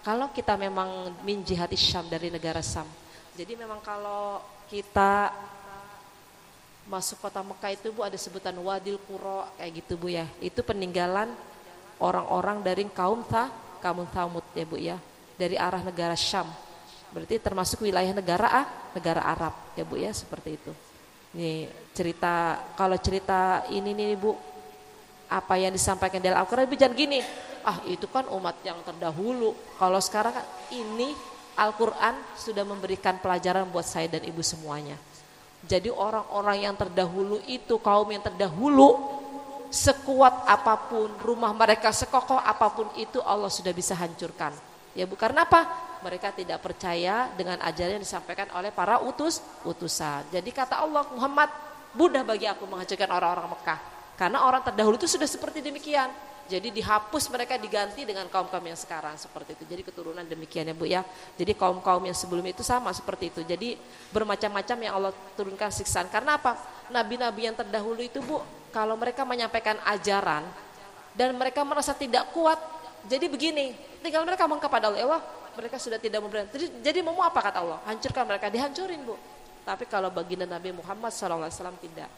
kalau kita memang min jihati Syam, dari negara Syam. Jadi memang kalau kita masuk kota Mekah itu Bu ada sebutan Wadil Qura kayak gitu Bu ya. Itu peninggalan orang-orang dari kaum Tsamud ya Bu ya. Dari arah negara Syam. Berarti termasuk wilayah negara Arab ya Bu ya, seperti itu. Nih cerita, kalau cerita ini nih Bu, apa yang disampaikan dalam Al-Quran, jangan gini, itu kan umat yang terdahulu. Kalau sekarang kan ini Al-Quran sudah memberikan pelajaran buat saya dan ibu semuanya. Jadi orang-orang yang terdahulu itu, kaum yang terdahulu, sekuat apapun, rumah mereka sekokoh apapun itu Allah sudah bisa hancurkan. Ya Bu, karena apa? Mereka tidak percaya dengan ajaran yang disampaikan oleh para utusan. Jadi kata Allah, Muhammad, mudah bagi aku menghancurkan orang-orang Mekah. Karena orang terdahulu itu sudah seperti demikian. Jadi dihapus, mereka diganti dengan kaum-kaum yang sekarang seperti itu. Jadi keturunan demikian ya Bu ya. Jadi kaum-kaum yang sebelum itu sama seperti itu. Jadi bermacam-macam yang Allah turunkan siksaan. Karena apa? Nabi-nabi yang terdahulu itu Bu, kalau mereka menyampaikan ajaran dan mereka merasa tidak kuat, jadi begini, tinggal mereka mengungkap kepada Allah, mereka sudah tidak memberi. Jadi mau apa kata Allah? Hancurkan mereka, dihancurin Bu. Tapi kalau baginda Nabi Muhammad SAW tidak.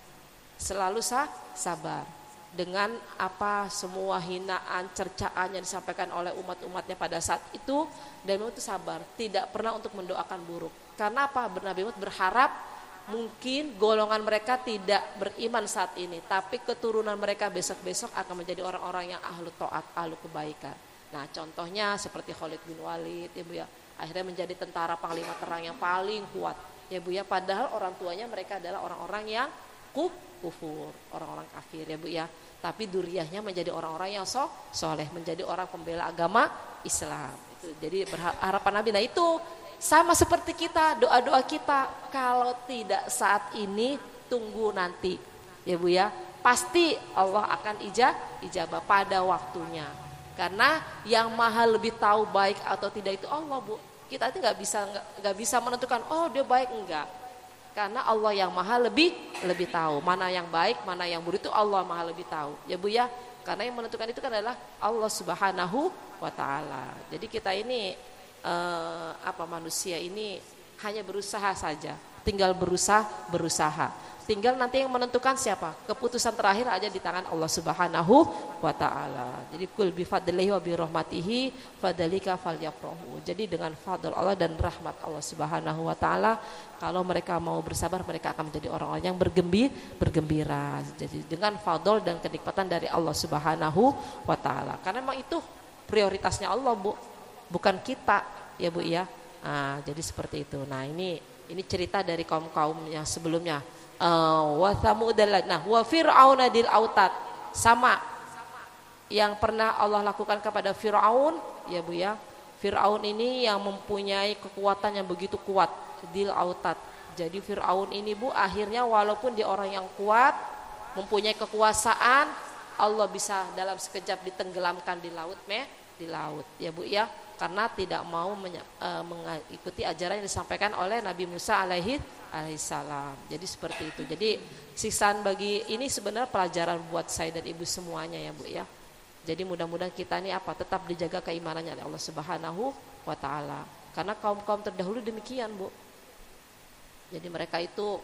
Selalu sabar dengan apa semua hinaan, cercaan yang disampaikan oleh umat-umatnya pada saat itu, dan itu sabar, tidak pernah untuk mendoakan buruk. Karena apa? Nabi Muhammad berharap mungkin golongan mereka tidak beriman saat ini, tapi keturunan mereka besok-besok akan menjadi orang-orang yang ahlu taat, ahlu kebaikan. Nah contohnya seperti Khalid bin Walid ya Bu ya, akhirnya menjadi tentara panglima perang yang paling kuat ya Bu ya, padahal orang tuanya mereka adalah orang-orang yang kufur, orang-orang kafir ya Bu ya, tapi duriyahnya menjadi orang-orang yang soleh, menjadi orang pembela agama Islam. Itu jadi harapan Nabi. Nah itu sama seperti kita, doa-doa kita, kalau tidak saat ini tunggu nanti ya Bu ya, pasti Allah akan ijabah pada waktunya. Karena yang maha lebih tahu baik atau tidak itu Allah Bu. Kita itu nggak bisa menentukan dia baik enggak. Karena Allah yang maha lebih tahu mana yang baik, mana yang buruk, itu Allah maha lebih tahu ya Bu ya. Karena yang menentukan itu kan adalah Allah Subhanahu wa taala. Jadi kita ini manusia ini hanya berusaha saja, tinggal berusaha. Tinggal nanti yang menentukan siapa? Keputusan terakhir aja di tangan Allah Subhanahu wa taala. Jadi kul bi fadlihi wa bi rahmatihi fadzalika falyafrahu. Jadi dengan fadl Allah dan rahmat Allah Subhanahu wa taala, kalau mereka mau bersabar, mereka akan menjadi orang-orang yang bergembira. Jadi dengan fadl dan kenikmatan dari Allah Subhanahu wa taala. Karena memang itu prioritasnya Allah Bu, bukan kita ya Bu ya. Jadi seperti itu. Nah ini cerita dari kaum-kaum yang sebelumnya. Wa thamudal, nah wa fir'auna dil autad, sama yang pernah Allah lakukan kepada Fir'aun ya Bu ya. Fir'aun ini yang mempunyai kekuatan yang begitu kuat, dil autad. Jadi Fir'aun ini Bu akhirnya walaupun dia orang yang kuat, mempunyai kekuasaan, Allah bisa dalam sekejap ditenggelamkan di laut ya Bu ya, karena tidak mau mengikuti ajaran yang disampaikan oleh Nabi Musa alaihissalam. Jadi seperti itu. Jadi siksaan bagi ini sebenarnya pelajaran buat saya dan ibu semuanya ya Bu ya. Jadi mudah-mudahan kita ini tetap dijaga keimanannya oleh Allah Subhanahu wa taala. Karena kaum-kaum terdahulu demikian Bu. Jadi mereka itu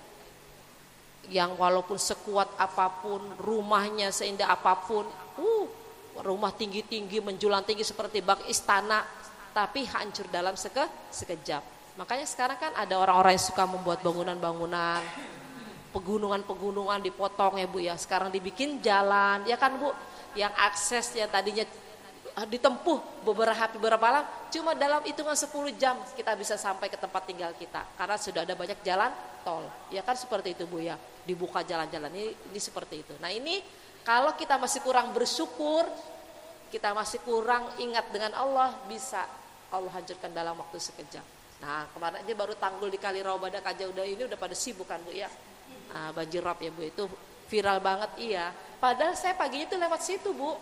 yang walaupun sekuat apapun, rumahnya seindah apapun, rumah tinggi-tinggi menjulang tinggi seperti bak istana, tapi hancur dalam sekejap. Makanya sekarang kan ada orang-orang yang suka membuat bangunan-bangunan, pegunungan-pegunungan dipotong ya Bu ya. Sekarang dibikin jalan, ya kan Bu, yang akses yang tadinya ditempuh beberapa malam, cuma dalam hitungan 10 jam kita bisa sampai ke tempat tinggal kita karena sudah ada banyak jalan tol, ya kan seperti itu Bu ya, dibuka jalan-jalan ini seperti itu. Nah ini kalau kita masih kurang bersyukur, kita masih kurang ingat dengan Allah, bisa Allah hancurkan dalam waktu sekejap. Nah kemarin aja baru tanggul di Kali Rawabadak aja ini udah pada sibuk kan Bu ya, banjir rob ya Bu, itu viral banget iya. Padahal saya paginya itu lewat situ Bu,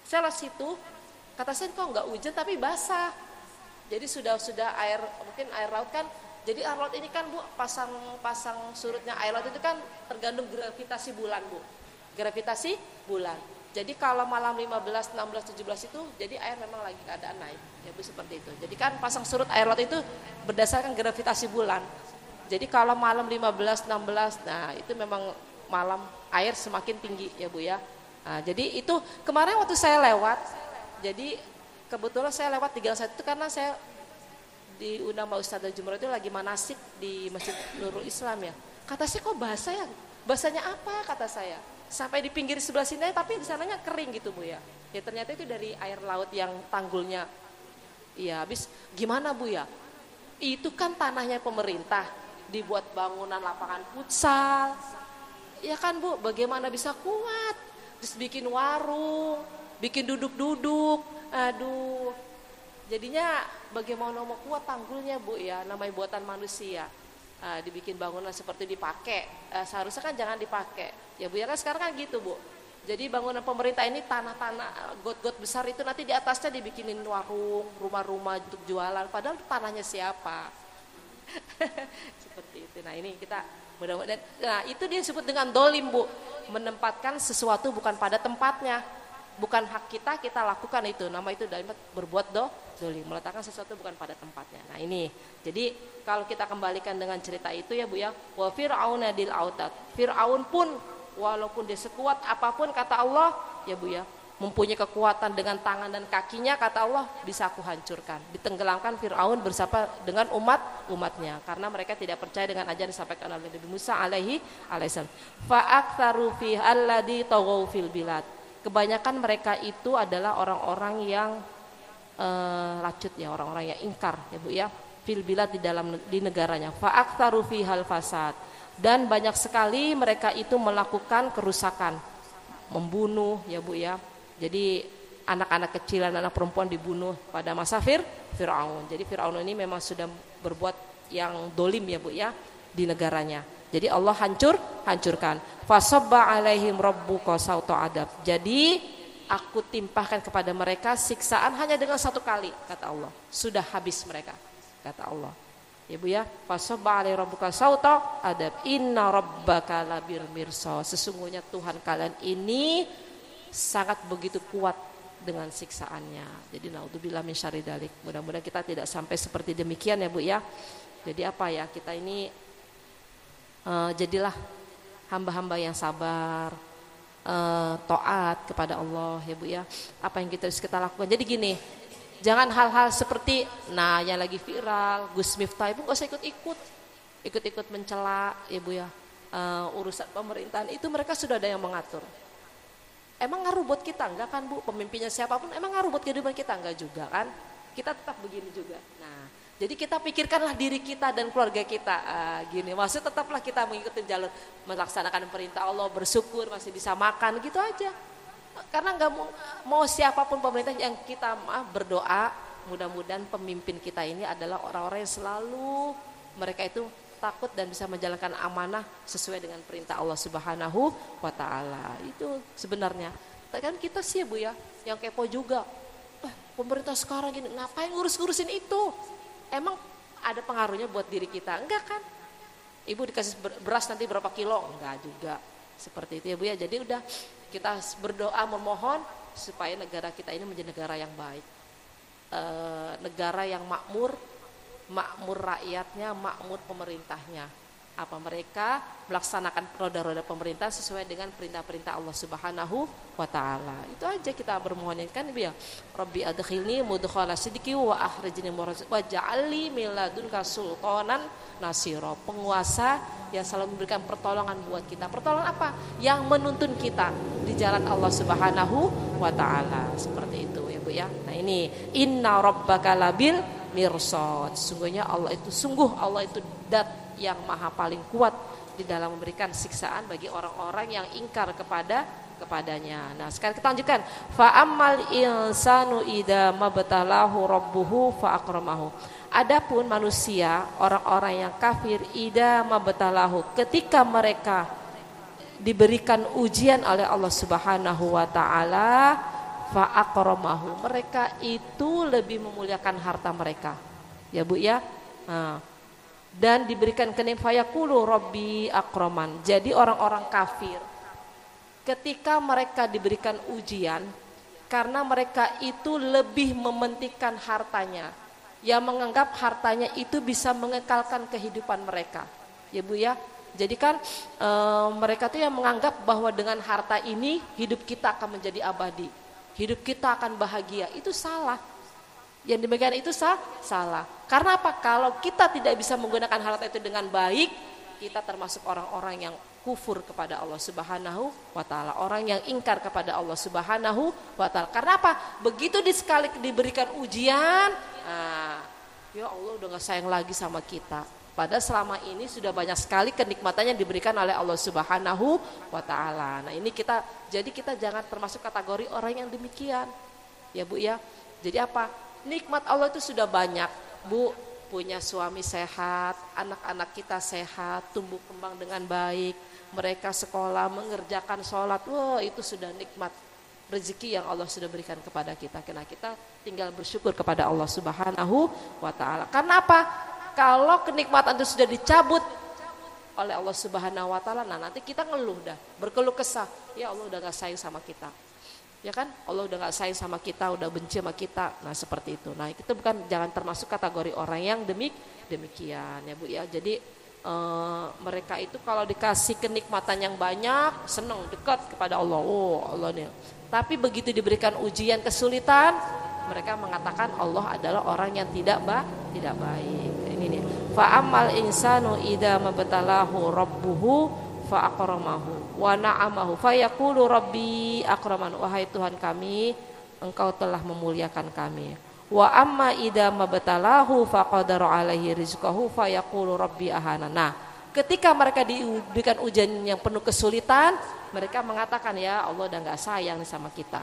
saya lewat situ, kata saya kok nggak hujan tapi basah. Jadi sudah air, mungkin air laut kan. Jadi air laut ini kan Bu, pasang surutnya air laut itu kan tergantung gravitasi bulan Bu. Gravitasi bulan. Jadi kalau malam 15, 16, 17 itu jadi air memang lagi keadaan naik. Ya Bu seperti itu. Jadi kan pasang surut air laut itu berdasarkan gravitasi bulan. Jadi kalau malam 15, 16, nah itu memang malam air semakin tinggi ya Bu ya. Nah, jadi itu kemarin waktu saya lewat, jadi kebetulan saya lewat di Gang Satu itu karena saya diundang Pak Ustadz Jumro itu lagi manasik di Masjid Nurul Islam ya. Kata saya kok basah ya? Basahnya apa kata saya? Sampai di pinggir sebelah sini tapi di sananya kering gitu Bu ya. Ya ternyata itu dari air laut yang tanggulnya. Iya, habis gimana Bu ya? Itu kan tanahnya pemerintah, dibuat bangunan lapangan futsal. Ya kan Bu, bagaimana bisa kuat? Terus bikin warung, bikin duduk-duduk, aduh. Jadinya bagaimana mau kuat tanggulnya Bu ya, namanya buatan manusia. Dibikin bangunan seperti dipakai, seharusnya kan jangan dipakai. Ya Bu ya kan sekarang kan gitu Bu. Jadi bangunan pemerintah ini tanah-tanah, got-got besar itu nanti di atasnya dibikinin warung, rumah-rumah untuk jualan. Padahal tanahnya siapa? Seperti itu. Nah ini kita mudah-mudahan. Nah itu dia disebut dengan dolim Bu, menempatkan sesuatu bukan pada tempatnya, bukan hak kita lakukan itu. Nama itu berbuat dolim, meletakkan sesuatu bukan pada tempatnya. Nah ini, jadi kalau kita kembalikan dengan cerita itu ya Bu ya, wa fir'auna dil autad. Fir'aun pun walaupun dia sekuat apapun kata Allah ya Bu ya, mempunyai kekuatan dengan tangan dan kakinya kata Allah bisa aku hancurkan. Ditenggelamkan Fir'aun bersama dengan umatnya karena mereka tidak percaya dengan ajaran yang disampaikan oleh Nabi Musa alaihissalam. Fa'aktsaru fi alladzi taghaw fil bilad. Kebanyakan mereka itu adalah orang-orang yang lacut ya, orang-orang yang ingkar ya Bu ya, fil bilad di negaranya. Fa'aktsaru fi hal fasad. Dan banyak sekali mereka itu melakukan kerusakan, membunuh ya Bu ya. Jadi anak-anak kecil dan anak perempuan dibunuh pada masa Fir'aun. Jadi Fir'aun ini memang sudah berbuat yang dolim ya Bu ya di negaranya. Jadi Allah hancurkan. Fasabba alaihim rabbuka sauta adab. Jadi aku timpahkan kepada mereka siksaan hanya dengan satu kali kata Allah. Sudah habis mereka kata Allah. Ya Bu ya, fasabba alaihim rabbuka sauta adab. Inna rabbaka labir mirsad. Sesungguhnya Tuhan kalian ini sangat begitu kuat dengan siksaannya. Jadi naudzubillah min syarri dzalik. Mudah-mudahan kita tidak sampai seperti demikian ya Bu ya. Jadi apa ya, kita ini jadilah hamba-hamba yang sabar, taat kepada Allah ya Bu ya. Apa yang kita harus kita lakukan. Jadi gini, jangan hal-hal seperti yang lagi viral, Gus Miftah itu gak usah ikut mencela ya Bu ya. Urusan pemerintahan itu mereka sudah ada yang mengatur. Emang ngaruh buat kita enggak kan Bu, pemimpinnya siapapun emang ngaruh buat kehidupan kita enggak juga kan, kita tetap begini juga. Nah jadi kita pikirkanlah diri kita dan keluarga kita, gini maksud tetaplah kita mengikuti jalur melaksanakan perintah Allah, bersyukur masih bisa makan gitu aja. Karena enggak mau siapapun pemerintah yang kita berdoa mudah-mudahan pemimpin kita ini adalah orang-orang yang selalu mereka itu takut dan bisa menjalankan amanah sesuai dengan perintah Allah Subhanahu wa taala. Itu sebenarnya. Kan kita sih Bu ya, yang kepo juga. Pemerintah sekarang gini, ngapain ngurus-ngurusin itu? Emang ada pengaruhnya buat diri kita? Enggak kan? Ibu dikasih beras nanti berapa kilo? Enggak juga. Seperti itu ya Bu ya. Jadi udah kita berdoa memohon supaya negara kita ini menjadi negara yang baik. Negara yang makmur rakyatnya, makmur pemerintahnya. Apa mereka melaksanakan roda-roda pemerintah sesuai dengan perintah-perintah Allah Subhanahu wa taala. Itu aja kita bermohon kan ya. Rabbi adkhilni mudkhala sidqi wa akhrijni wa ja'alni min ladunka sultanan nasira. Penguasa yang selalu memberikan pertolongan buat kita. Pertolongan apa? Yang menuntun kita di jalan Allah Subhanahu wa taala. Seperti itu ya Bu ya. Nah ini inna rabbaka labil mirsad. Sungguhnya Allah itu dat yang maha paling kuat di dalam memberikan siksaan bagi orang-orang yang ingkar kepadanya. Nah, sekarang kita lanjutkan. Fa ammal insanu idza mabtalahu rabbuhu fa akramahu. Adapun manusia, orang-orang yang kafir idza mabtalahu, ketika mereka diberikan ujian oleh Allah Subhanahu wa taala, fa akramahu. Mereka itu lebih memuliakan harta mereka. Ya Bu ya. Nah, dan diberikan kenikmatan fayaqulu rabbi akraman. Jadi orang-orang kafir ketika mereka diberikan ujian karena mereka itu lebih mementingkan hartanya, yang menganggap hartanya itu bisa mengekalkan kehidupan mereka. Ya Bu ya. Jadi kan mereka tuh yang menganggap bahwa dengan harta ini hidup kita akan menjadi abadi. Hidup kita akan bahagia. Itu salah. Yang demikian itu salah. Karena apa? Kalau kita tidak bisa menggunakan harta itu dengan baik, kita termasuk orang-orang yang kufur kepada Allah Subhanahu wa taala, orang yang ingkar kepada Allah Subhanahu wa taala. Karena apa? Begitu sekali diberikan ujian, ya Allah udah gak sayang lagi sama kita. Padahal selama ini sudah banyak sekali kenikmatan yang diberikan oleh Allah Subhanahu wa taala. Nah, ini kita jangan termasuk kategori orang yang demikian. Ya Bu ya. Jadi apa? Nikmat Allah itu sudah banyak, Bu, punya suami sehat, anak-anak kita sehat, tumbuh kembang dengan baik, mereka sekolah, mengerjakan sholat, wah itu sudah nikmat rezeki yang Allah sudah berikan kepada kita. Karena kita tinggal bersyukur kepada Allah Subhanahu wa taala. Karena apa? Kalau kenikmatan itu sudah dicabut oleh Allah Subhanahu wa taala, nah nanti kita ngeluh dah, berkeluh kesah, ya Allah udah gak sayang sama kita. Ya kan, Allah udah gak sayang sama kita, udah benci sama kita. Nah seperti itu. Nah kita jangan termasuk kategori orang yang demikian ya Bu ya. Jadi mereka itu kalau dikasih kenikmatan yang banyak, senang, dekat kepada Allah. Oh Allah nih. Tapi begitu diberikan ujian kesulitan, mereka mengatakan Allah adalah orang yang tidak baik. Ini nih. Fa ammal insanu idza mabtalahu rabbuhu fa akramahu wa na'amahu fa yaqulu rabbi akraman. Wahai Tuhan kami, Engkau telah memuliakan kami. Wa amma idza mabtalahu fa qadara alaihi rizqahu fa yaqulu rabbi ahana. Nah, ketika mereka diberikan ujian yang penuh kesulitan, mereka mengatakan ya Allah udah enggak sayang nih sama kita.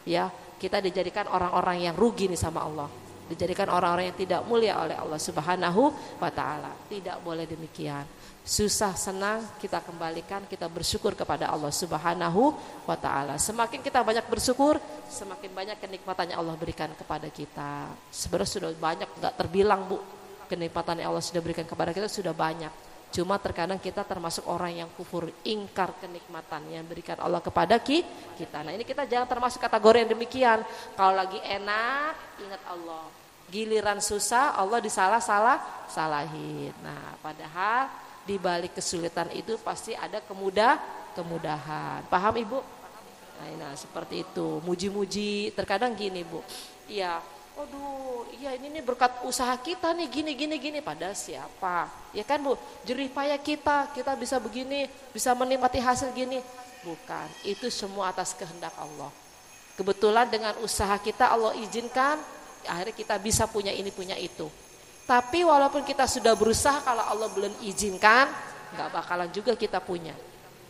Ya, kita dijadikan orang-orang yang rugi nih sama Allah. Dijadikan orang-orang yang tidak mulia oleh Allah Subhanahu wa taala. Tidak boleh demikian. Susah senang kita kembalikan, kita bersyukur kepada Allah Subhanahu wa taala. Semakin kita banyak bersyukur, semakin banyak kenikmatan yang Allah berikan kepada kita. Sebenarnya sudah banyak, enggak terbilang Bu. Kenikmatan yang Allah sudah berikan kepada kita sudah banyak. Cuma terkadang kita termasuk orang yang kufur, ingkar kenikmatan yang berikan Allah kepada kita. Nah ini kita jangan termasuk kategori yang demikian. Kalau lagi enak, ingat Allah. Giliran susah, Allah salahin. Nah padahal di balik kesulitan itu pasti ada kemudahan. Paham Ibu? Nah seperti itu. Muji-muji, terkadang gini Bu. Iya. Aduh, iya ini nih berkat usaha kita nih gini. Padahal siapa? Ya kan Bu, jerih payah kita bisa begini, bisa menikmati hasil gini. Bukan, itu semua atas kehendak Allah. Kebetulan dengan usaha kita Allah izinkan, akhirnya kita bisa punya ini, punya itu. Tapi walaupun kita sudah berusaha, kalau Allah belum izinkan, gak bakalan juga kita punya.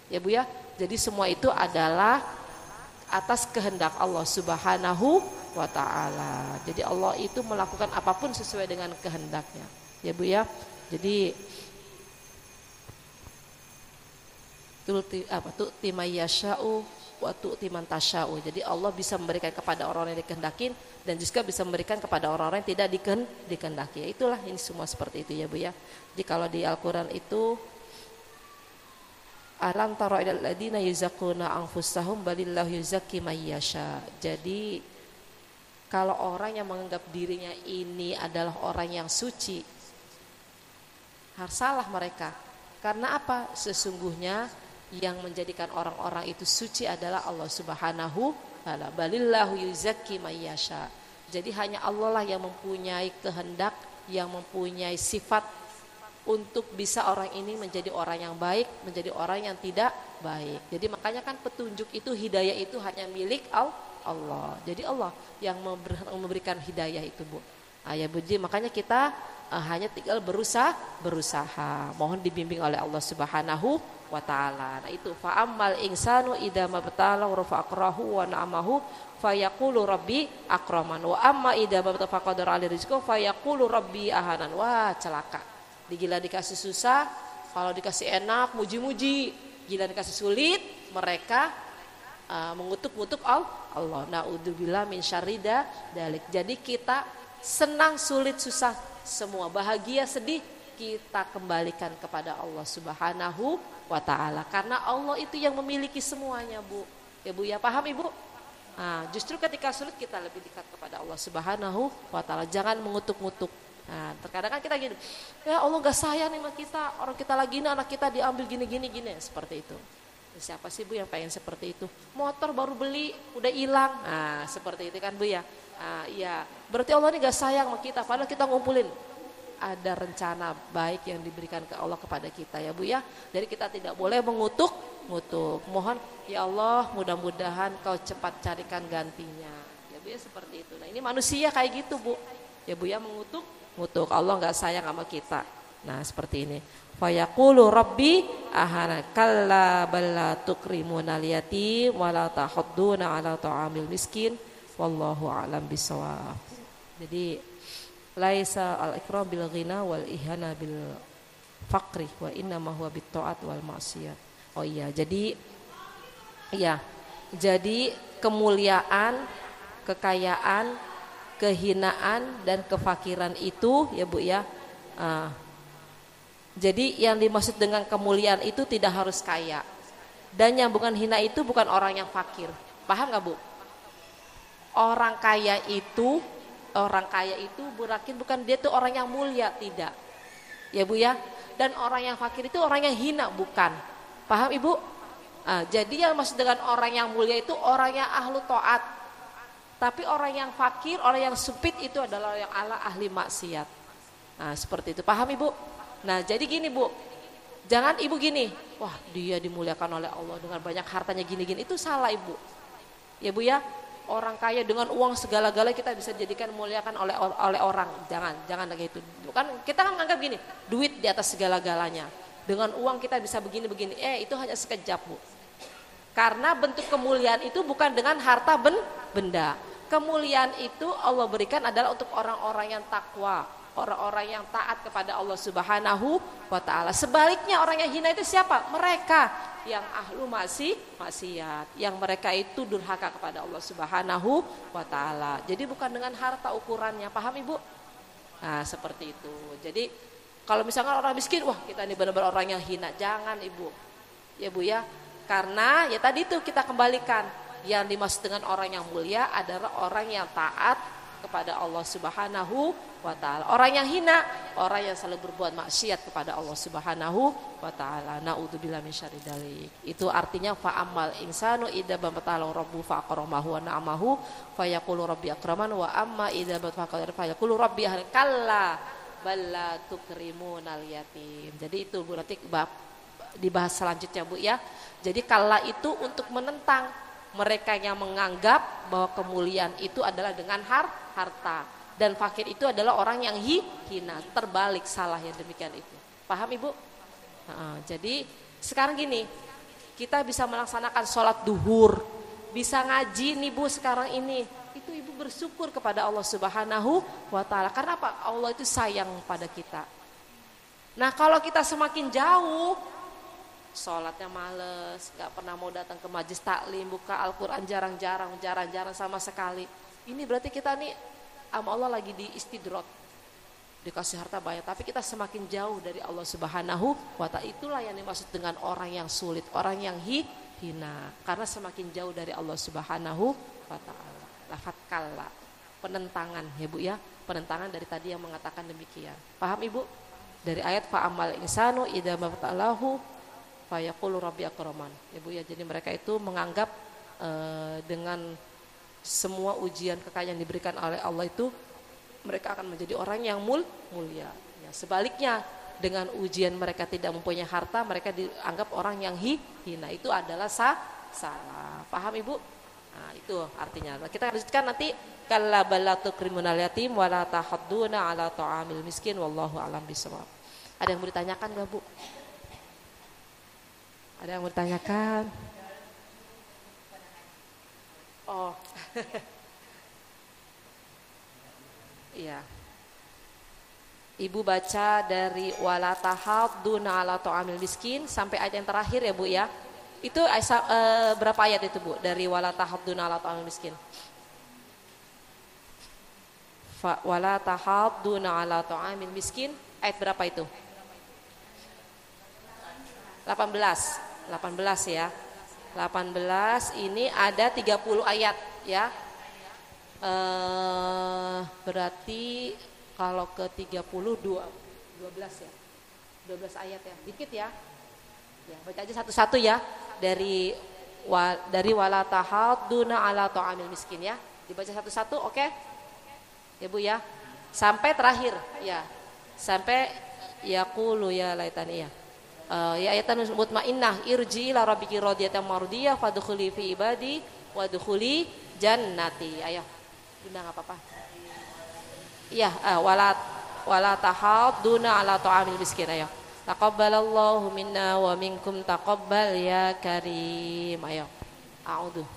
Ya Bu ya, jadi semua itu adalah atas kehendak Allah Subhanahu wa ta'ala. Jadi Allah itu melakukan apapun sesuai dengan kehendaknya. Ya Bu ya. Jadi tu'ti may yasha'u wa tu'ti man tasya'u. Jadi Allah bisa memberikan kepada orang yang dikehendakin dan juga bisa memberikan kepada orang-orang yang tidak dikehendaki. Ya itulah ini semua seperti itu ya Bu ya. Jadi kalau di Al-Qur'an itu alam tara ilal ladina yuzakkuna anfusahum balillahu yuzakki may yasha. Jadi kalau orang yang menganggap dirinya ini adalah orang yang suci, harus salah mereka. Karena apa? Sesungguhnya yang menjadikan orang-orang itu suci adalah Allah Subhanahu wa taala. Balillahu yuzakki may yasha. Jadi hanya Allah lah yang mempunyai kehendak, yang mempunyai sifat untuk bisa orang ini menjadi orang yang baik, menjadi orang yang tidak baik. Jadi makanya kan petunjuk itu, hidayah itu hanya milik Allah. Jadi Allah yang memberikan hidayah itu, Bu. Ya Bu, makanya kita hanya tinggal berusaha. Mohon dibimbing oleh Allah Subhanahu wa taala. Nah itu fa'ammal insanu idza mabtalahu rafa'akrahu wa na'amahu fayaqulu rabbi akraman wa amma idza mabtalahu faqadara alaihi rizqahu fayaqulu rabbi ahanan. Wah, celaka. Gila dikasih susah, kalau dikasih enak muji-muji. Gila dikasih sulit, mereka mengutuk-ngutuk Allah. Naudzubillah min syarri dzalik. Jadi kita senang, sulit, susah, semua bahagia, sedih, kita kembalikan kepada Allah Subhanahu wa taala. Karena Allah itu yang memiliki semuanya, Bu. Ya Bu, ya paham Ibu? Justru ketika sulit kita lebih dekat kepada Allah Subhanahu wa taala. Jangan mengutuk-ngutuk. Terkadang kan kita gini, ya Allah gak sayang nih sama kita, orang kita lagi ini anak kita diambil gini, seperti itu. Siapa sih Bu yang pengen seperti itu? Motor baru beli, udah hilang. Seperti itu kan Bu ya. Iya, berarti Allah ini gak sayang sama kita, padahal kita ngumpulin. Ada rencana baik yang diberikan ke Allah kepada kita ya Bu ya. Jadi kita tidak boleh mengutuk. Mohon ya Allah, mudah-mudahan Kau cepat carikan gantinya. Ya Bu ya, seperti itu. Nah ini manusia kayak gitu Bu. Ya Bu ya, mengutuk. Allah gak sayang sama kita. Nah seperti ini. Fayaqulu rabbi ahana kalla balla tukrimunal yatim wala tahudduna ala ta'amil miskin wallahu a'lam bissawab. Jadi laisa al-ikram bil ghina wal ihana bil faqri wa innama huwa bit ta'at wal ma'siyat. Oh iya, jadi kemuliaan, kekayaan, kehinaan dan kefakiran itu ya Bu ya. Jadi yang dimaksud dengan kemuliaan itu tidak harus kaya. Dan yang bukan hina itu bukan orang yang fakir. Paham gak Bu? Orang kaya itu bukan dia tuh orang yang mulia, tidak. Ya Bu ya. Dan orang yang fakir itu orang yang hina, bukan. Paham Ibu? Jadi yang maksud dengan orang yang mulia itu orang yang ahlu taat. Tapi orang yang fakir, orang yang sempit itu adalah yang ahli maksiat. Seperti itu. Paham Ibu? Nah jadi gini Bu, jangan Ibu gini, wah dia dimuliakan oleh Allah dengan banyak hartanya gini-gini, itu salah Ibu. Ya Bu ya, orang kaya dengan uang segala-galanya kita bisa jadikan muliakan oleh orang, jangan kayak itu. Kan kita kan menganggap gini, duit di atas segala-galanya, dengan uang kita bisa begini-begini, itu hanya sekejap Bu. Karena bentuk kemuliaan itu bukan dengan harta benda. Kemuliaan itu Allah berikan adalah untuk orang-orang yang takwa, orang-orang yang taat kepada Allah Subhanahu wa taala. Sebaliknya orang yang hina itu siapa? Mereka yang ahlu maksiat, yang mereka itu durhaka kepada Allah Subhanahu wa taala. Jadi bukan dengan harta ukurannya, paham Ibu? Nah, seperti itu. Jadi kalau misalkan orang miskin, wah kita ini benar-benar orang yang hina, jangan Ibu. Ya Bu ya. Karena ya tadi itu kita kembalikan, yang dimaksud dengan orang yang mulia adalah orang yang taat kepada Allah Subhanahu wa taala. Orang yang hina, orang yang selalu berbuat maksiat kepada Allah Subhanahu wa taala. Naudzubillah min syarri dzalik. Itu artinya fa ammal insanu idza bamatalahu rabbu fa akramahu wa na'amahu fa yaqulu rabbi akraman wa amma idza batfaqara fa yaqulu rabbi kalla balla tukrimunal yatim. Jadi itu Bu, nanti dibahas selanjutnya Bu ya. Jadi kalla itu untuk menentang mereka yang menganggap bahwa kemuliaan itu adalah dengan harta, dan fakir itu adalah orang yang hina. Terbalik, salah yang demikian itu. Paham Ibu? Jadi sekarang gini, kita bisa melaksanakan sholat duhur, bisa ngaji nih Bu sekarang ini. Itu Ibu bersyukur kepada Allah Subhanahu wa taala. Karena apa? Allah itu sayang pada kita. Nah kalau kita semakin jauh, sholatnya males, gak pernah mau datang ke majlis taklim, buka Al-Quran jarang-jarang sama sekali. Ini berarti kita nih sama Allah lagi di istidrot, dikasih harta banyak, tapi kita semakin jauh dari Allah Subhanahu wa ta'ala. Itulah yang dimaksud dengan orang yang sulit, orang yang hina, karena semakin jauh dari Allah Subhanahu wa ta'ala. Lafat kalla, penentangan ya Bu ya, penentangan dari tadi yang mengatakan demikian. Paham Ibu? dari ayat fa'amal insanu idza mabtalahu fayaqulu rabbi akraman. Ya Bu ya, jadi mereka itu menganggap dengan semua ujian kekayaan yang diberikan oleh Allah itu mereka akan menjadi orang yang mulia. Ya, sebaliknya dengan ujian mereka tidak mempunyai harta, mereka dianggap orang yang hina. Itu adalah salah. Paham Ibu? Nah, itu artinya. Kita lanjutkan nanti. Kalla bal tukrimunal yatim wa la tahadduna ala ta'amil miskin wallahu a'lam bishawab. Ada yang mau ditanyakan enggak, Bu? Ada yang mau ditanyakan? Oh. Iya. Ibu baca dari wala tahadduna ala ta'amil miskin sampai ayat yang terakhir ya, Bu ya. Itu berapa ayat itu, Bu? Dari wala tahadduna ala ta'amil miskin. Wala tahadduna ala ta'amil miskin, ayat berapa itu? 18 ya. 18 ini ada 30 ayat ya. Berarti kalau ke 32 12 ya. 12 ayat ya. Dikit ya. Ya, baca aja satu-satu ya. Dari wala tahadduna ala ta'amil miskin ya. Dibaca satu-satu, oke? Ya Bu ya. Sampai terakhir ya. Sampai yaqulu ya laitani ya. Ya ayatan mutmainnah irji ila rabbiki radiyatan mardiyah fadkhuli fi ibadi wadkhuli jannati. Ayo. Bunda enggak apa-apa. Iya, wala tahadduna ala ta'amil miskin. Ayo. Taqabbalallahu minna wa minkum taqabbal ya karim. Ayo. A'udzu.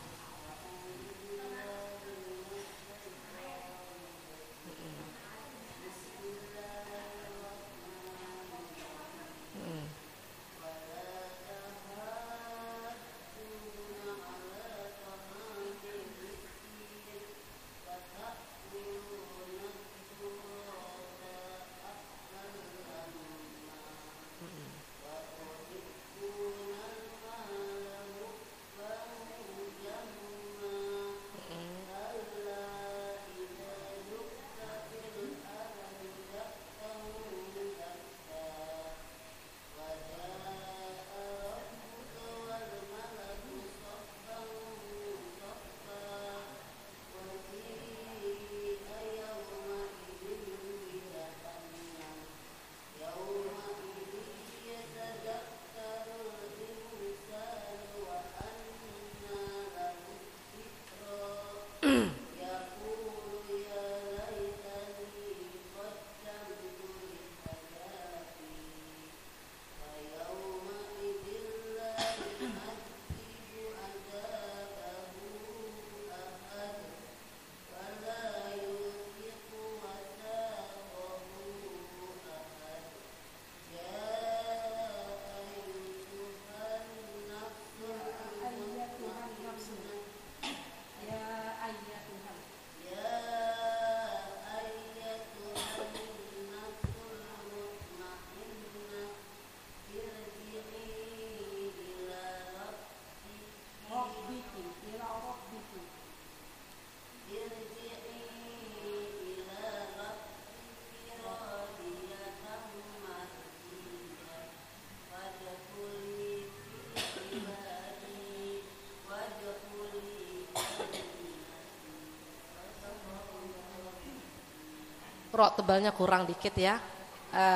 Rok tebalnya kurang dikit ya.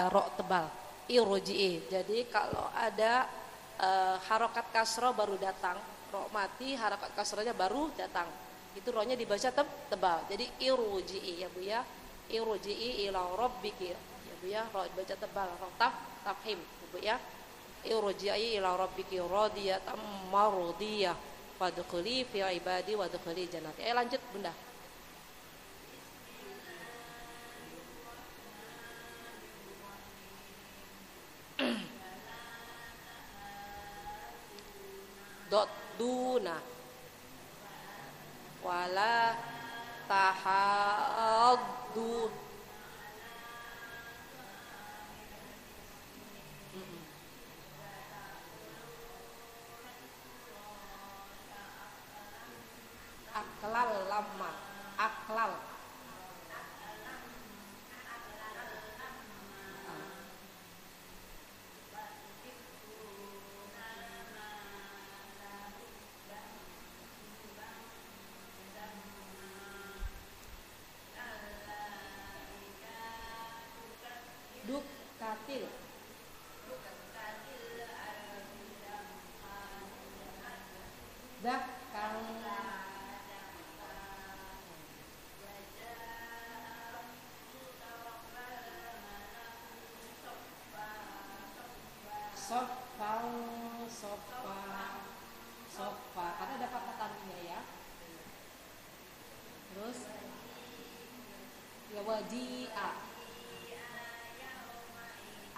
Rok tebal. Irji'i. Jadi kalau ada harokat kasroh baru datang, rok mati harokat kasrohnya baru datang. Itu roknya dibaca tebal. Jadi irji'i ya Bu ya. Irji'i ila rabbiki. Ya Bu ya, rok dibaca tebal. Rok tafhim ya Bu ya. Irji'i ila rabbiki radiyatan mardiyah. Fadkhuli fi ibadi wadkhuli jannati. Lanjut Bunda. Duna wala tahaddu aklal lama aklal Dakkan. Sofa, sofa, sofa. Karena ada kata tanwinnya ya. Terus ya waji'a.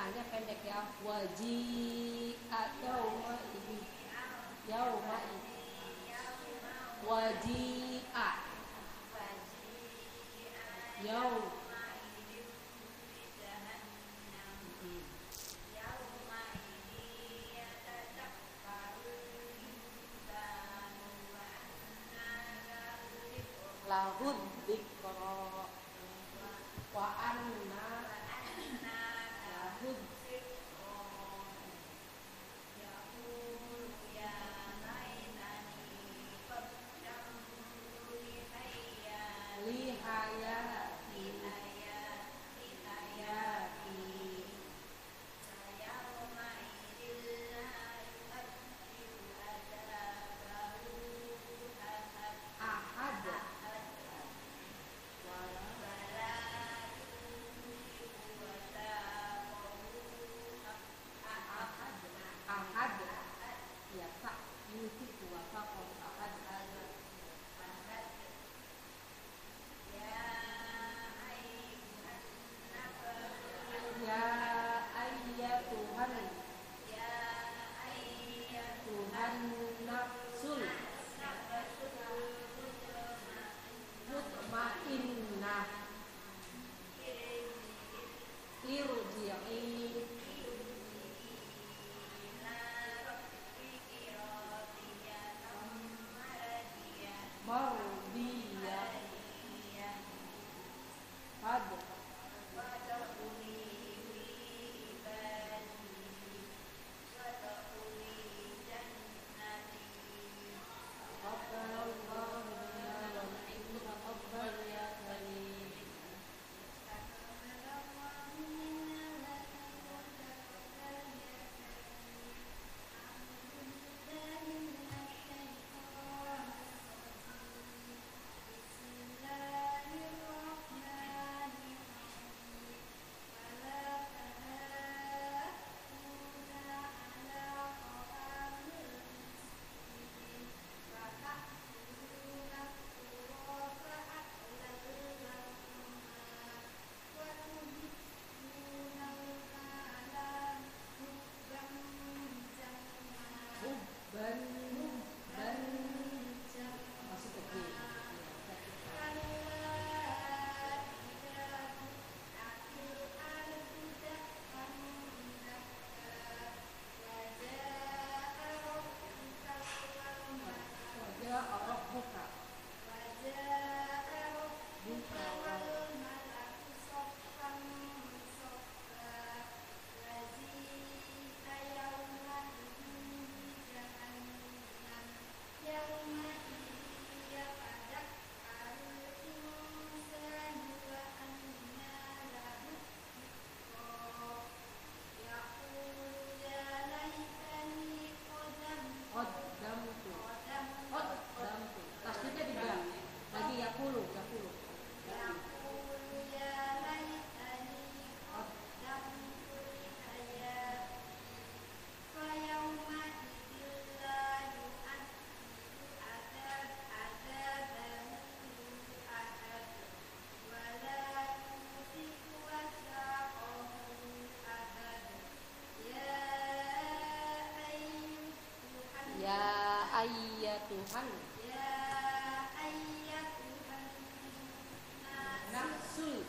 A-nya pendek ya. Waji'a yauma ini. Yauma ini. Waji'a. Yaum. Lahud dzikra wa anna lahud lihayati ahad ahad ya tak yuti kuasa ahad ya ayyatuhan Tuhan nafsul mutmainnah irji'i mardiyah fad Taqabbalallahu minna wa minkum taqabbal ya karim. Ban masuk ke G. Wajah orang buka. Buka. Qaddamtu. Tasdidnya tiga. Lagi yakulu. Ya ayyatuhan nafsul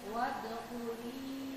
wadkhuli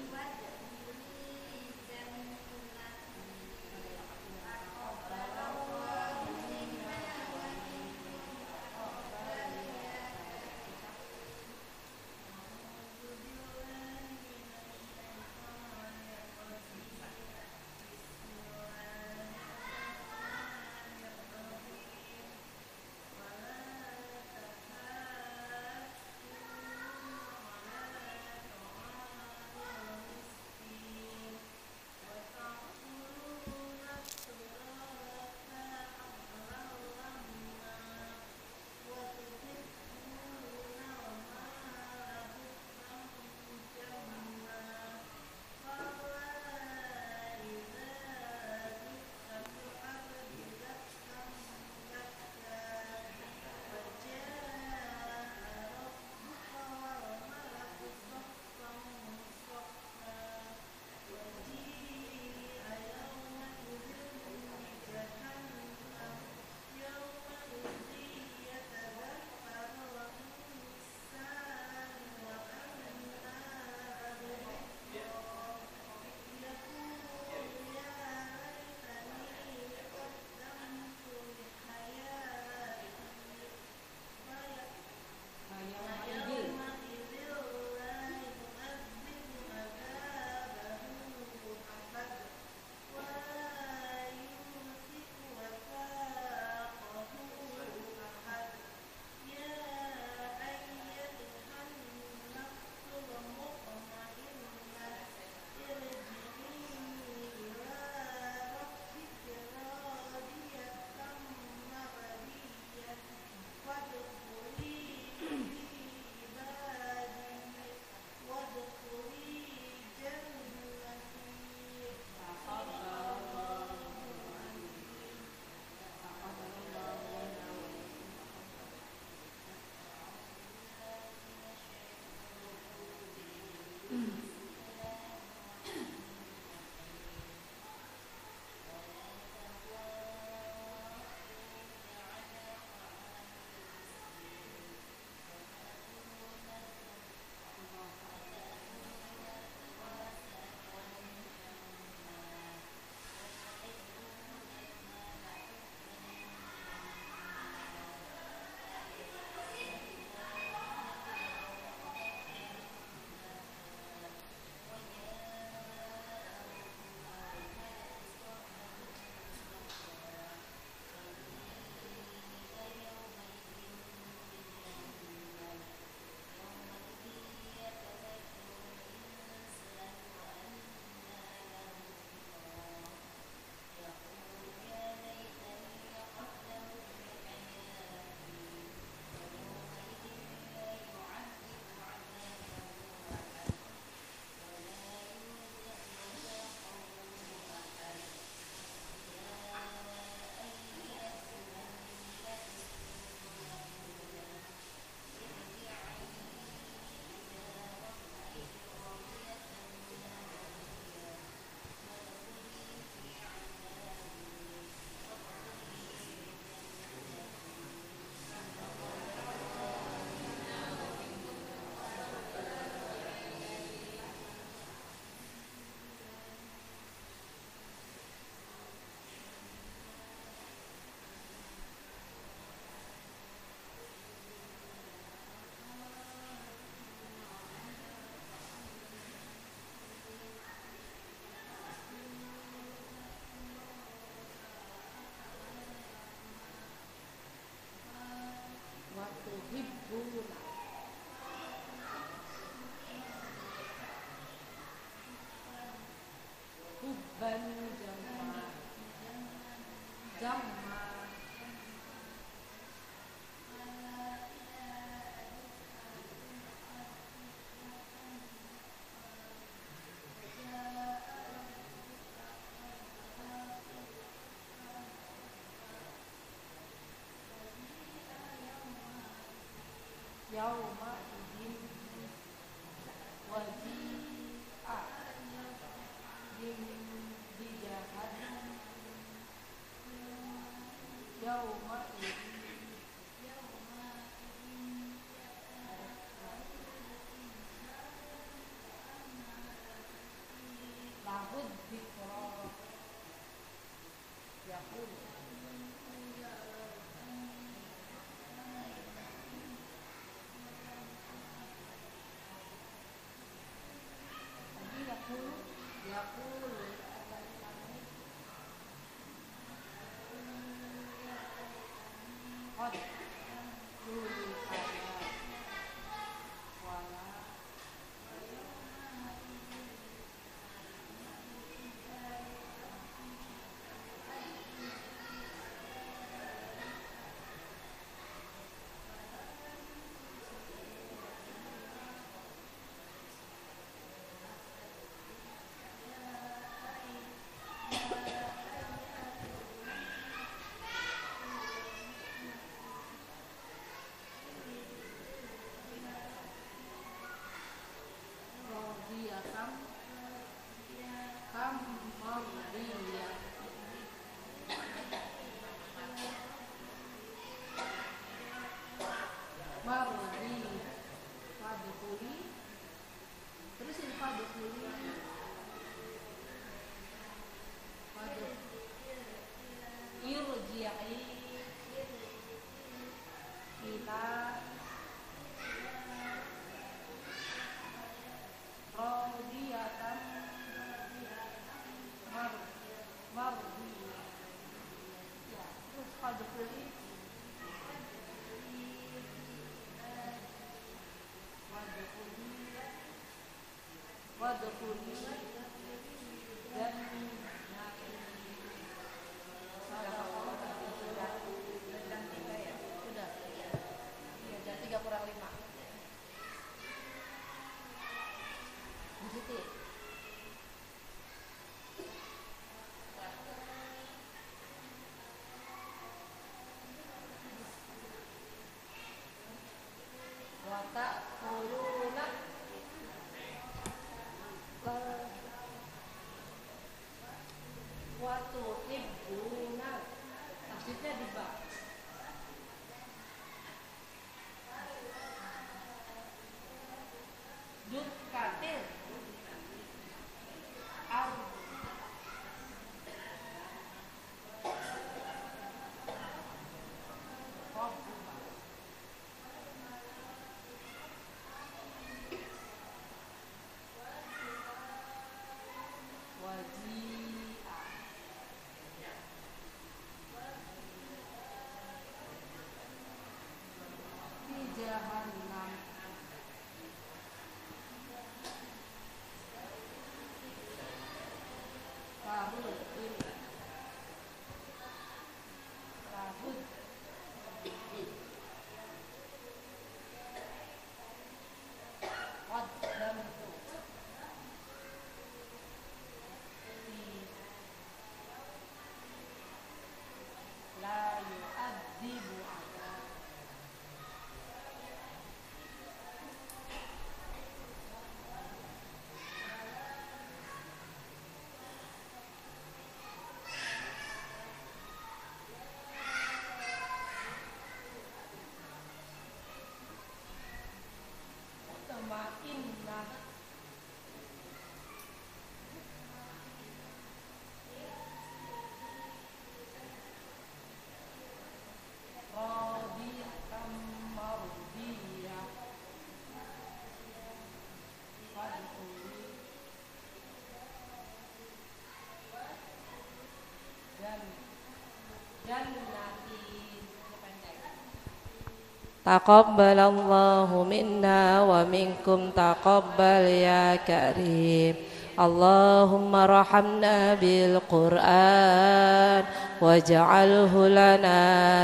Taqabbalallahu minna wa minkum taqabbal ya karim. اللهم ارحمنا بالقرآن واجعله لنا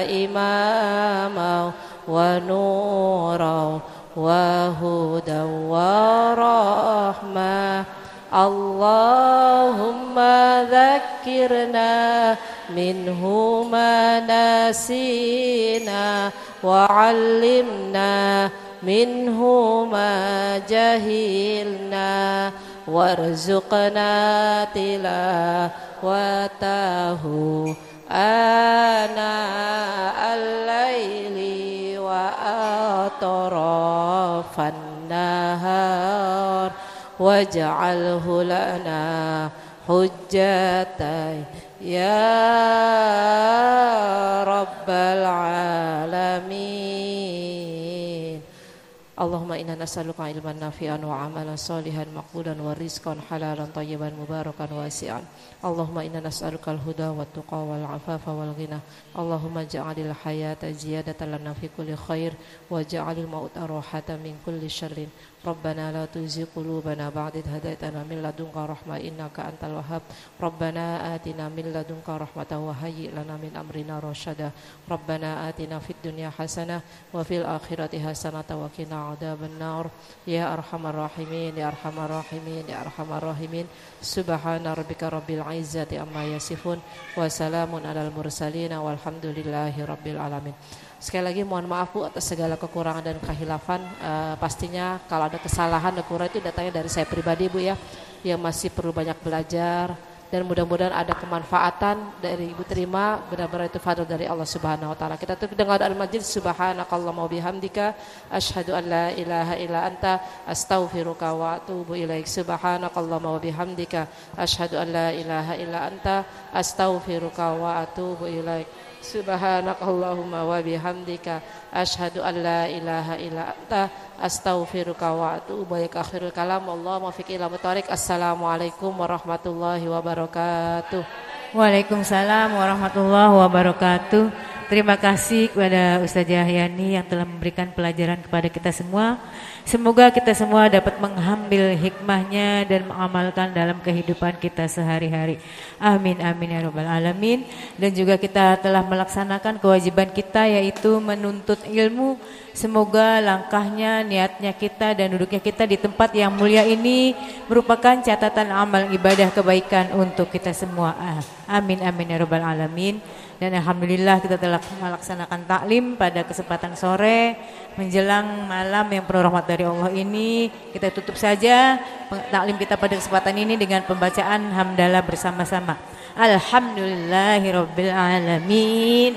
إماما ونورا وهدى ورحمة اللهم ذكرنا منه ما نسينا وعلمنا منه ما جهلنا وارزقنا تلاوته آناء الليل وأطراف النهار واجعله لنا حجة يا رب العالمين. Allahumma inna nas'aluka ilman nafi'an wa amalan salihan maqbulan wa rizqan halalan tayyiban mubarakan wasi'an. Allahumma inna nas'aluka al-huda wa tuqa wal afafa wal ghina. Allahumma ja'alil hayata ziyadatan lana fi kulli khair wa ja'alil mauta rahatan min kulli syarrin. Rabbana la tuzigh qulubana ba'da idh hadaitana min ladunka rahmah innaka antal wahhab. Rabbana atina min ladunka rahmatan wa hayyi' lana min amrina rasyada. Rabbana atina fid dunya hasanah wa fil akhirati hasanah wa qina adzabannar. Ya arhamar rahimin ya arhamar rahimin ya arhamar rahimin. Subhana rabbika rabbil izzati amma yasifun wa salamun alal mursalin walhamdulillahi rabbil alamin. Sekali lagi mohon maaf Bu atas segala kekurangan dan kehilafan. Pastinya kalau ada kesalahan dan kekurangan itu datangnya dari saya pribadi Bu ya, yang masih perlu banyak belajar, dan mudah-mudahan ada kemanfaatan dari Ibu terima, benar-benar itu fadl dari Allah Subhanahu wa taala. Kita tutup dengan doa al-majid, subhanakallahumma wa bihamdika asyhadu an la ilaha illa anta astaghfiruka wa atubu ilaik. Subhanakallahumma wa bihamdika asyhadu an la ilaha illa anta astaghfiruka wa atubu ilaik. Subhanakallahumma wa bihamdika asyhadu an la ilaha illa anta astaghfiruka wa atubu ilaik. Akhirul kalam, Allahu muwaffiq ila thoriq. Assalamualaikum warahmatullahi wabarakatuh. Waalaikumsalam warahmatullahi wabarakatuh. Terima kasih kepada Ustazah Yani yang telah memberikan pelajaran kepada kita semua. Semoga kita semua dapat mengambil hikmahnya dan mengamalkan dalam kehidupan kita sehari-hari. Amin amin ya rabbal alamin. Dan juga kita telah melaksanakan kewajiban kita, yaitu menuntut ilmu. Semoga langkahnya, niatnya kita dan duduknya kita di tempat yang mulia ini merupakan catatan amal ibadah kebaikan untuk kita semua. Amin amin ya rabbal alamin. Dan alhamdulillah kita telah melaksanakan taklim pada kesempatan sore menjelang malam yang penuh rahmat dari Allah ini. Kita tutup saja taklim kita pada kesempatan ini dengan pembacaan hamdalah bersama-sama. Alhamdulillahirabbil alamin.